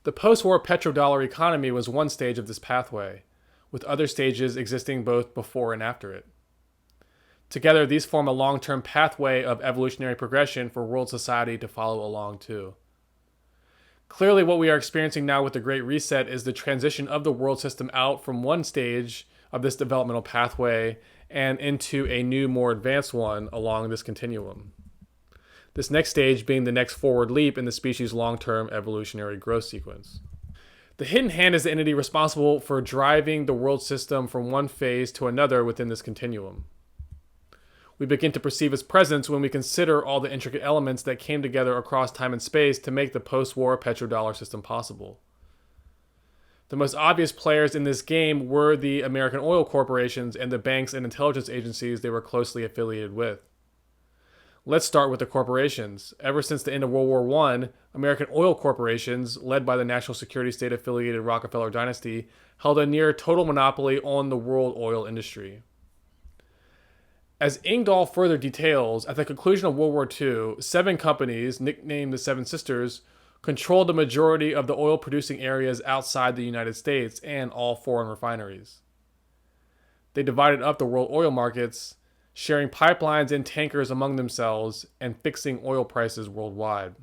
The post-war petrodollar economy was one stage of this pathway, with other stages existing both before and after it. Together, these form a long-term pathway of evolutionary progression for world society to follow along too. Clearly, what we are experiencing now with the Great Reset is the transition of the world system out from one stage of this developmental pathway and into a new, more advanced one along this continuum. This next stage being the next forward leap in the species' long-term evolutionary growth sequence. The hidden hand is the entity responsible for driving the world system from one phase to another within this continuum. We begin to perceive its presence when we consider all the intricate elements that came together across time and space to make the post-war petrodollar system possible. The most obvious players in this game were the American oil corporations and the banks and intelligence agencies they were closely affiliated with. Let's start with the corporations. Ever since the end of World War I, American oil corporations, led by the national security state-affiliated Rockefeller dynasty, held a near total monopoly on the world oil industry. As Ingdahl further details, at the conclusion of World War II, 7 companies, nicknamed the Seven Sisters, controlled the majority of the oil-producing areas outside the United States and all foreign refineries. They divided up the world oil markets, sharing pipelines and tankers among themselves and fixing oil prices worldwide.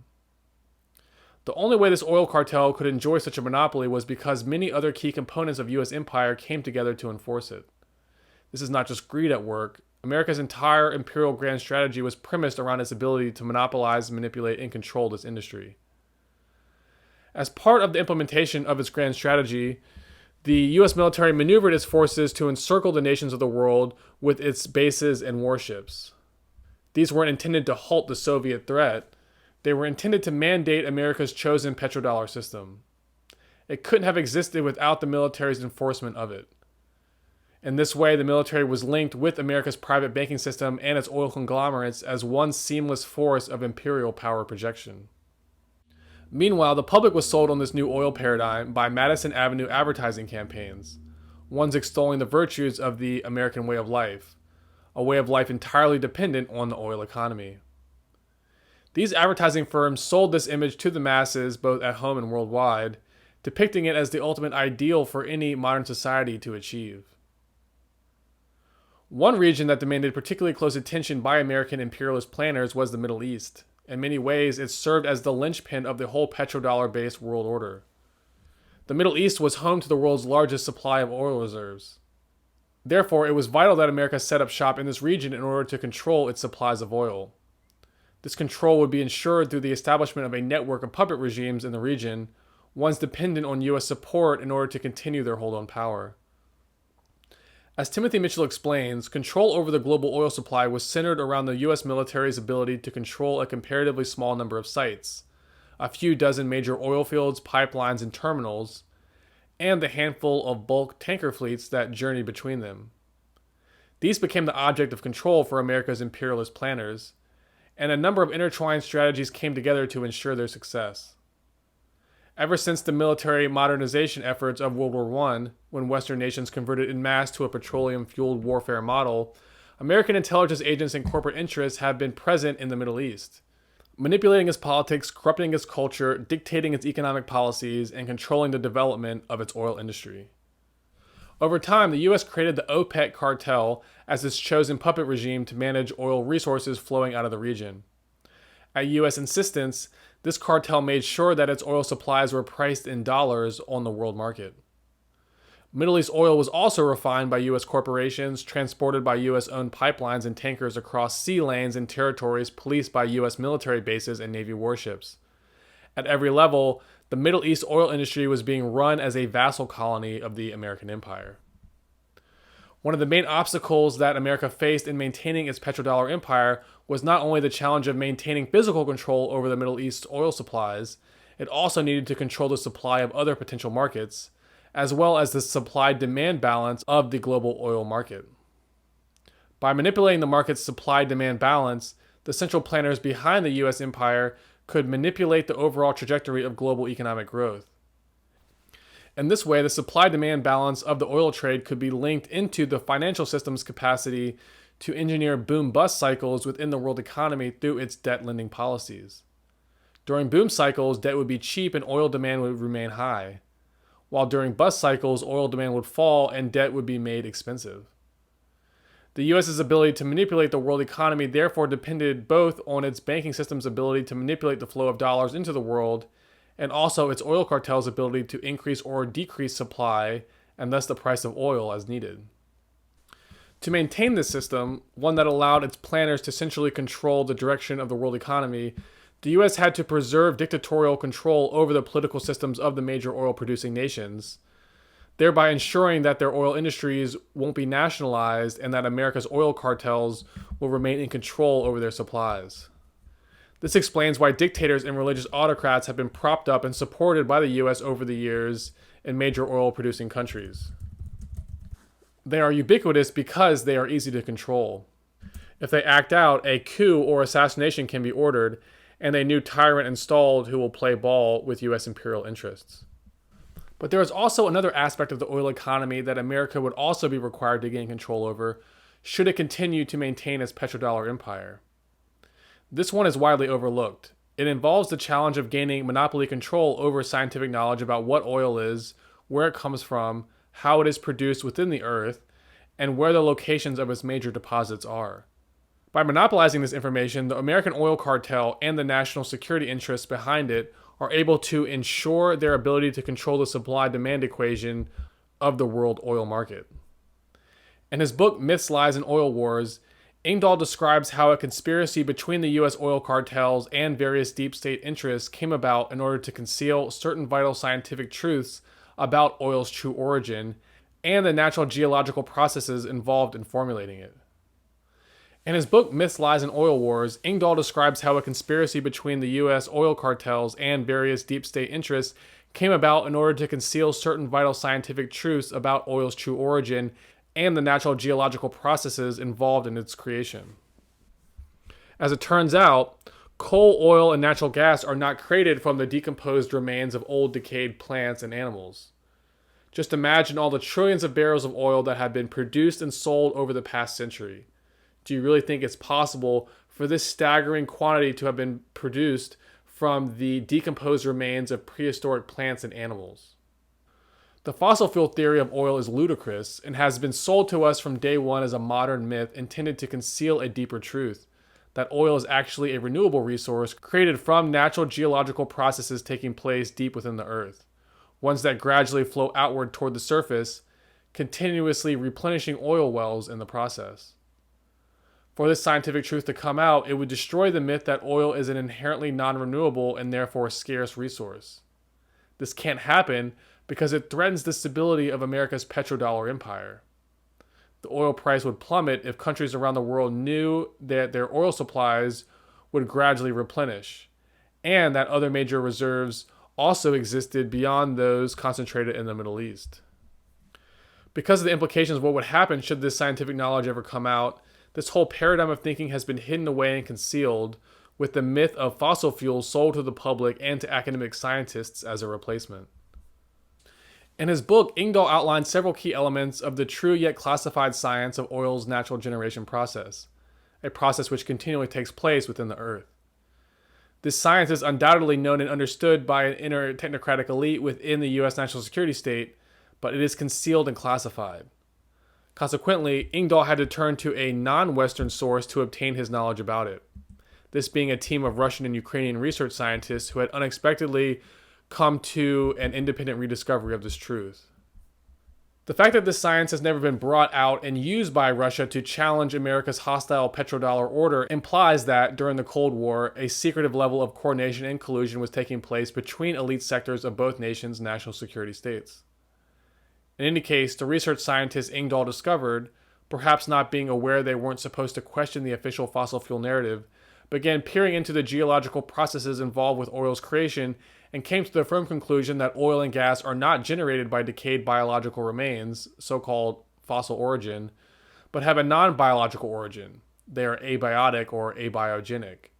The only way this oil cartel could enjoy such a monopoly was because many other key components of U.S. empire came together to enforce it. This is not just greed at work. America's entire imperial grand strategy was premised around its ability to monopolize, manipulate, and control this industry. As part of the implementation of its grand strategy, the U.S. military maneuvered its forces to encircle the nations of the world with its bases and warships. These weren't intended to halt the Soviet threat. They were intended to mandate America's chosen petrodollar system. It couldn't have existed without the military's enforcement of it. In this way, the military was linked with America's private banking system and its oil conglomerates as one seamless force of imperial power projection. Meanwhile, the public was sold on this new oil paradigm by Madison Avenue advertising campaigns, ones extolling the virtues of the American way of life, a way of life entirely dependent on the oil economy. These advertising firms sold this image to the masses, both at home and worldwide, depicting it as the ultimate ideal for any modern society to achieve. One region that demanded particularly close attention by American imperialist planners was the Middle East. In many ways, it served as the linchpin of the whole petrodollar-based world order. The Middle East was home to the world's largest supply of oil reserves. Therefore, it was vital that America set up shop in this region in order to control its supplies of oil. This control would be ensured through the establishment of a network of puppet regimes in the region, ones dependent on U.S. support in order to continue their hold on power. As Timothy Mitchell explains, control over the global oil supply was centered around the U.S. military's ability to control a comparatively small number of sites, a few dozen major oil fields, pipelines, and terminals, and the handful of bulk tanker fleets that journeyed between them. These became the object of control for America's imperialist planners, and a number of intertwined strategies came together to ensure their success. Ever since the military modernization efforts of World War I, when Western nations converted en masse to a petroleum-fueled warfare model, American intelligence agents and corporate interests have been present in the Middle East, manipulating its politics, corrupting its culture, dictating its economic policies, and controlling the development of its oil industry. Over time, the U.S. created the OPEC cartel as its chosen puppet regime to manage oil resources flowing out of the region. At U.S. insistence, this cartel made sure that its oil supplies were priced in dollars on the world market. Middle East oil was also refined by U.S. corporations, transported by U.S.-owned pipelines and tankers across sea lanes and territories policed by U.S. military bases and Navy warships. At every level, the Middle East oil industry was being run as a vassal colony of the American empire. One of the main obstacles that America faced in maintaining its petrodollar empire was not only the challenge of maintaining physical control over the Middle East's oil supplies, it also needed to control the supply of other potential markets, as well as the supply-demand balance of the global oil market. By manipulating the market's supply-demand balance, the central planners behind the U.S. empire could manipulate the overall trajectory of global economic growth. In this way, the supply-demand balance of the oil trade could be linked into the financial system's capacity to engineer boom-bust cycles within the world economy through its debt lending policies. During boom cycles, debt would be cheap and oil demand would remain high, while during bust cycles, oil demand would fall and debt would be made expensive. The U.S.'s ability to manipulate the world economy therefore depended both on its banking system's ability to manipulate the flow of dollars into the world and also its oil cartel's ability to increase or decrease supply and thus the price of oil as needed. To maintain this system, one that allowed its planners to centrally control the direction of the world economy, the U.S. had to preserve dictatorial control over the political systems of the major oil-producing nations, thereby ensuring that their oil industries won't be nationalized and that America's oil cartels will remain in control over their supplies. This explains why dictators and religious autocrats have been propped up and supported by the U.S. over the years in major oil-producing countries. They are ubiquitous because they are easy to control. If they act out, a coup or assassination can be ordered, and a new tyrant installed who will play ball with U.S. imperial interests. But there is also another aspect of the oil economy that America would also be required to gain control over should it continue to maintain its petrodollar empire. This one is widely overlooked. It involves the challenge of gaining monopoly control over scientific knowledge about what oil is, where it comes from, how it is produced within the earth, and where the locations of its major deposits are. By monopolizing this information, the American oil cartel and the national security interests behind it are able to ensure their ability to control the supply-demand equation of the world oil market. In his book Myths, Lies, and Oil Wars, Engdahl describes how a conspiracy between the U.S. oil cartels and various deep state interests came about in order to conceal certain vital scientific truths about oil's true origin and the natural geological processes involved in formulating it. In his book Myths, Lies, and Oil Wars, Ingdahl describes how a conspiracy between the U.S. oil cartels and various deep state interests came about in order to conceal certain vital scientific truths about oil's true origin and the natural geological processes involved in its creation. As it turns out, coal, oil, and natural gas are not created from the decomposed remains of old decayed plants and animals. Just imagine all the trillions of barrels of oil that have been produced and sold over the past century. Do you really think it's possible for this staggering quantity to have been produced from the decomposed remains of prehistoric plants and animals? The fossil fuel theory of oil is ludicrous and has been sold to us from day one as a modern myth intended to conceal a deeper truth, that oil is actually a renewable resource created from natural geological processes taking place deep within the earth, ones that gradually flow outward toward the surface, continuously replenishing oil wells in the process. For this scientific truth to come out, it would destroy the myth that oil is an inherently non-renewable and therefore scarce resource. This can't happen because it threatens the stability of America's petrodollar empire. The oil price would plummet if countries around the world knew that their oil supplies would gradually replenish, and that other major reserves also existed beyond those concentrated in the Middle East. Because of the implications of what would happen should this scientific knowledge ever come out, this whole paradigm of thinking has been hidden away and concealed, with the myth of fossil fuels sold to the public and to academic scientists as a replacement. In his book, Ingdahl outlines several key elements of the true yet classified science of oil's natural generation process, a process which continually takes place within the earth. This science is undoubtedly known and understood by an inner technocratic elite within the U.S. national security state, but it is concealed and classified. Consequently, Ingdahl had to turn to a non-Western source to obtain his knowledge about it, this being a team of Russian and Ukrainian research scientists who had unexpectedly come to an independent rediscovery of this truth. The fact that this science has never been brought out and used by Russia to challenge America's hostile petrodollar order implies that, during the Cold War, a secretive level of coordination and collusion was taking place between elite sectors of both nations' national security states. In any case, the research scientists Ingdahl discovered, perhaps not being aware they weren't supposed to question the official fossil fuel narrative, began peering into the geological processes involved with oil's creation and came to the firm conclusion that oil and gas are not generated by decayed biological remains, so-called fossil origin, but have a non-biological origin. They are abiotic or abiogenic.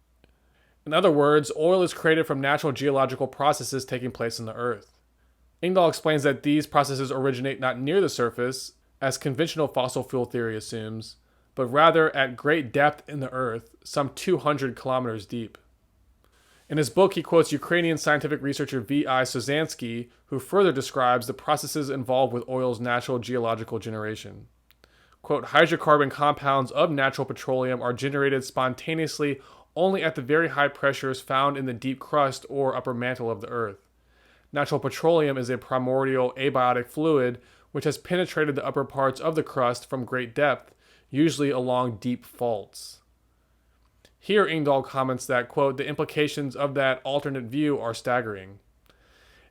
In other words, oil is created from natural geological processes taking place in the earth. Ingdahl explains that these processes originate not near the surface, as conventional fossil fuel theory assumes, but rather at great depth in the earth, some 200 kilometers deep. In his book, he quotes Ukrainian scientific researcher V.I. Sozansky, who further describes the processes involved with oil's natural geological generation. Quote, hydrocarbon compounds of natural petroleum are generated spontaneously only at the very high pressures found in the deep crust or upper mantle of the earth. Natural petroleum is a primordial abiotic fluid which has penetrated the upper parts of the crust from great depth, usually along deep faults. Here, Ingdahl comments that, quote, the implications of that alternate view are staggering.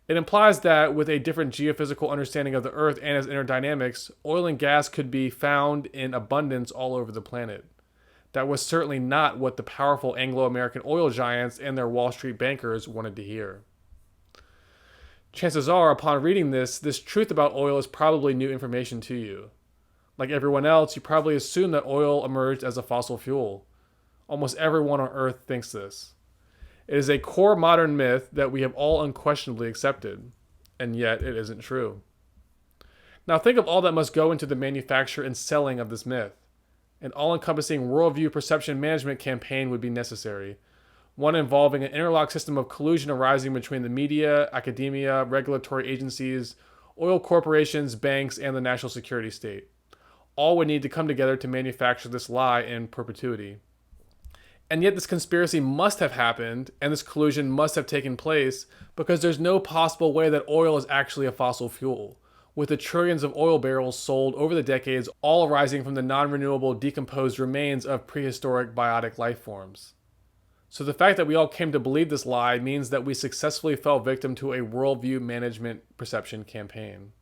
It implies that, with a different geophysical understanding of the Earth and its inner dynamics, oil and gas could be found in abundance all over the planet. That was certainly not what the powerful Anglo-American oil giants and their Wall Street bankers wanted to hear. Chances are, upon reading this truth about oil is probably new information to you. Like everyone else, you probably assume that oil emerged as a fossil fuel. Almost everyone on Earth thinks this. It is a core modern myth that we have all unquestionably accepted, and yet it isn't true. Now think of all that must go into the manufacture and selling of this myth. An all-encompassing worldview perception management campaign would be necessary, one involving an interlocked system of collusion arising between the media, academia, regulatory agencies, oil corporations, banks, and the national security state. All would need to come together to manufacture this lie in perpetuity. And yet this conspiracy must have happened, and this collusion must have taken place, because there's no possible way that oil is actually a fossil fuel, with the trillions of oil barrels sold over the decades all arising from the non-renewable decomposed remains of prehistoric biotic life forms. So the fact that we all came to believe this lie means that we successfully fell victim to a worldview management perception campaign.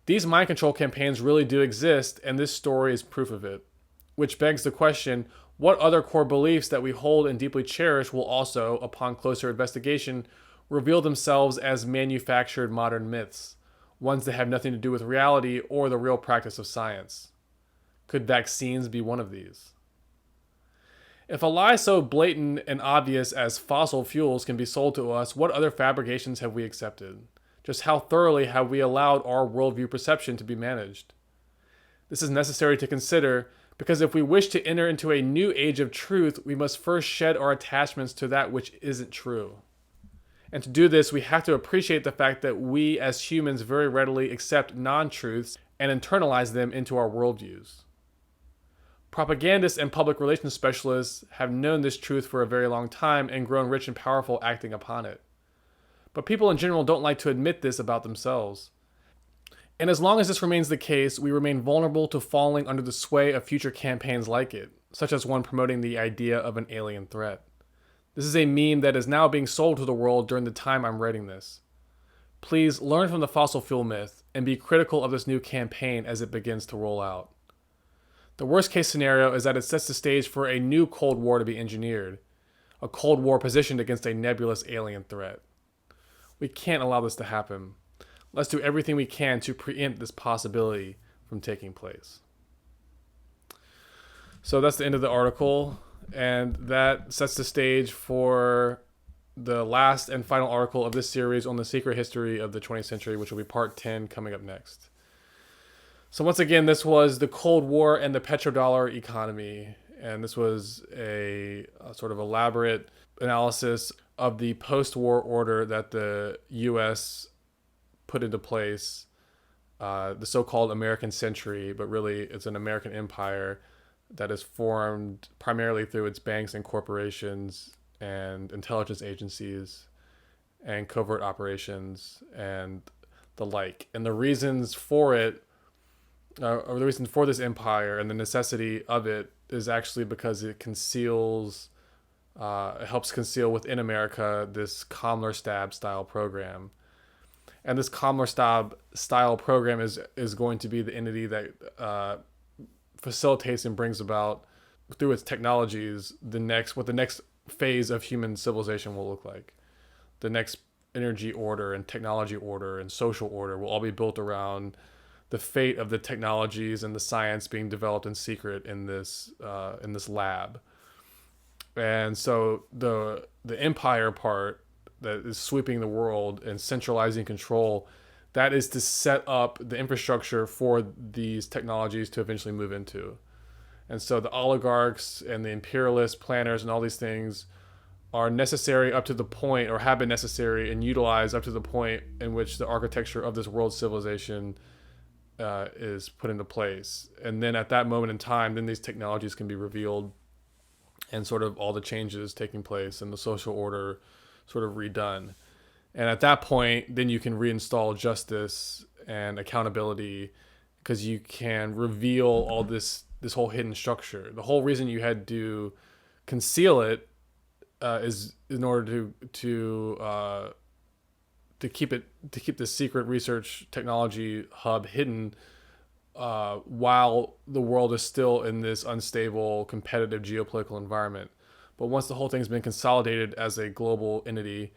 These mind control campaigns really do exist, and this story is proof of it. which begs the question, what other core beliefs that we hold and deeply cherish will also, upon closer investigation, reveal themselves as manufactured modern myths, ones that have nothing to do with reality or the real practice of science? Could vaccines be one of these? If a lie so blatant and obvious as fossil fuels can be sold to us, what other fabrications have we accepted? Just how thoroughly have we allowed our worldview perception to be managed? This is necessary to consider because if we wish to enter into a new age of truth, we must first shed our attachments to that which isn't true. And to do this, we have to appreciate the fact that we as humans very readily accept non-truths and internalize them into our worldviews. Propagandists and public relations specialists have known this truth for a very long time and grown rich and powerful acting upon it. But people in general don't like to admit this about themselves. And as long as this remains the case, we remain vulnerable to falling under the sway of future campaigns like it, such as one promoting the idea of an alien threat. This is a meme that is now being sold to the world during the time I'm writing this. Please learn from the fossil fuel myth and be critical of this new campaign as it begins to roll out. The worst case scenario is that it sets the stage for a new Cold War to be engineered, a Cold War positioned against a nebulous alien threat. We can't allow this to happen. Let's do everything we can to preempt this possibility from taking place. So that's the end of the article, and that sets the stage for the last and final article of this series on the secret history of the 20th century, which will be part 10 coming up next. So once again, this was the Cold War and the petrodollar economy, and this was a sort of elaborate analysis of the post-war order that the U.S. put into place, the so-called American century, but really it's an American empire that is formed primarily through its banks and corporations and intelligence agencies and covert operations and the like. And the reasons for it, or the reason for this empire and the necessity of it, is actually because it conceals, it helps conceal within America this Kamler-Stab style program. And this Kamler-Stab style program is going to be the entity that facilitates and brings about, through its technologies, what the next phase of human civilization will look like. The next energy order and technology order and social order will all be built around the fate of the technologies and the science being developed in secret in this lab. And so the empire part that is sweeping the world and centralizing control, that is to set up the infrastructure for these technologies to eventually move into. And so the oligarchs and the imperialist planners and all these things are necessary up to the point, or have been necessary and utilized up to the point in which the architecture of this world civilization is put into place. And then at that moment in time, then these technologies can be revealed and sort of all the changes taking place and the social order sort of redone. And at that point, then you can reinstall justice and accountability, because you can reveal all this whole hidden structure. The whole reason you had to conceal it is in order to keep the secret research technology hub hidden while the world is still in this unstable, competitive geopolitical environment. But once the whole thing's been consolidated as a global entity,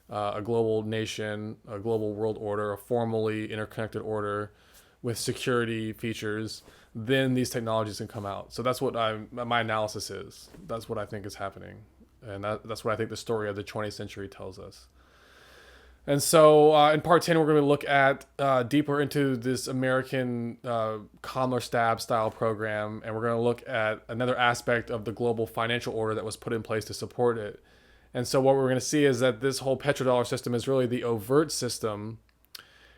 a global nation, a global world order, a formally interconnected order with security features, then these technologies can come out. So that's what my analysis is. That's what I think is happening. And that's what I think the story of the 20th century tells us. And so in part 10, we're going to look at deeper into this American Kamler-Stab style program. And we're going to look at another aspect of the global financial order that was put in place to support it. And so what we're going to see is that this whole petrodollar system is really the overt system.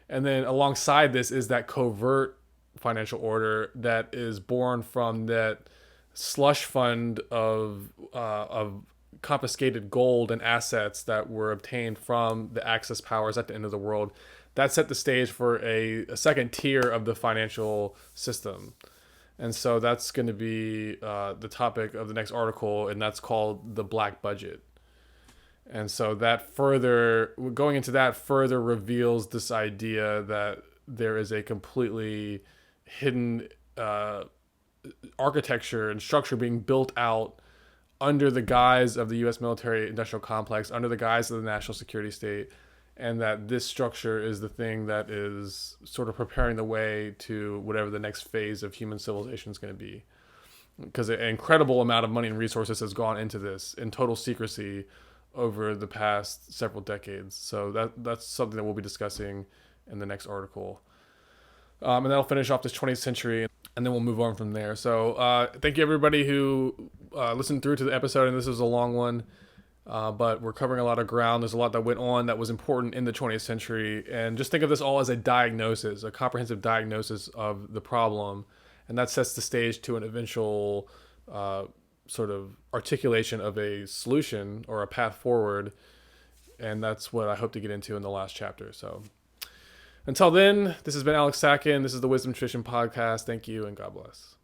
And then alongside this is that covert financial order that is born from that slush fund of confiscated gold and assets that were obtained from the Axis powers at the end of the world. That set the stage for a second tier of the financial system. And so that's going to be the topic of the next article, and that's called the Black Budget. And so going into that further reveals this idea that there is a completely hidden architecture and structure being built out under the guise of the U.S. military industrial complex, under the guise of the national security state, and that this structure is the thing that is sort of preparing the way to whatever the next phase of human civilization is going to be. Because an incredible amount of money and resources has gone into this in total secrecy over the past several decades. So that's something that we'll be discussing in the next article. And that'll finish off this 20th century, and then we'll move on from there. So thank you, everybody who listened through to the episode, and this is a long one, but we're covering a lot of ground. There's a lot that went on that was important in the 20th century, and just think of this all as a diagnosis, a comprehensive diagnosis of the problem, and that sets the stage to an eventual sort of articulation of a solution or a path forward, and that's what I hope to get into in the last chapter. So until then, this has been Alex Sakin. This is the Wisdom Tradition Podcast. Thank you, and God bless.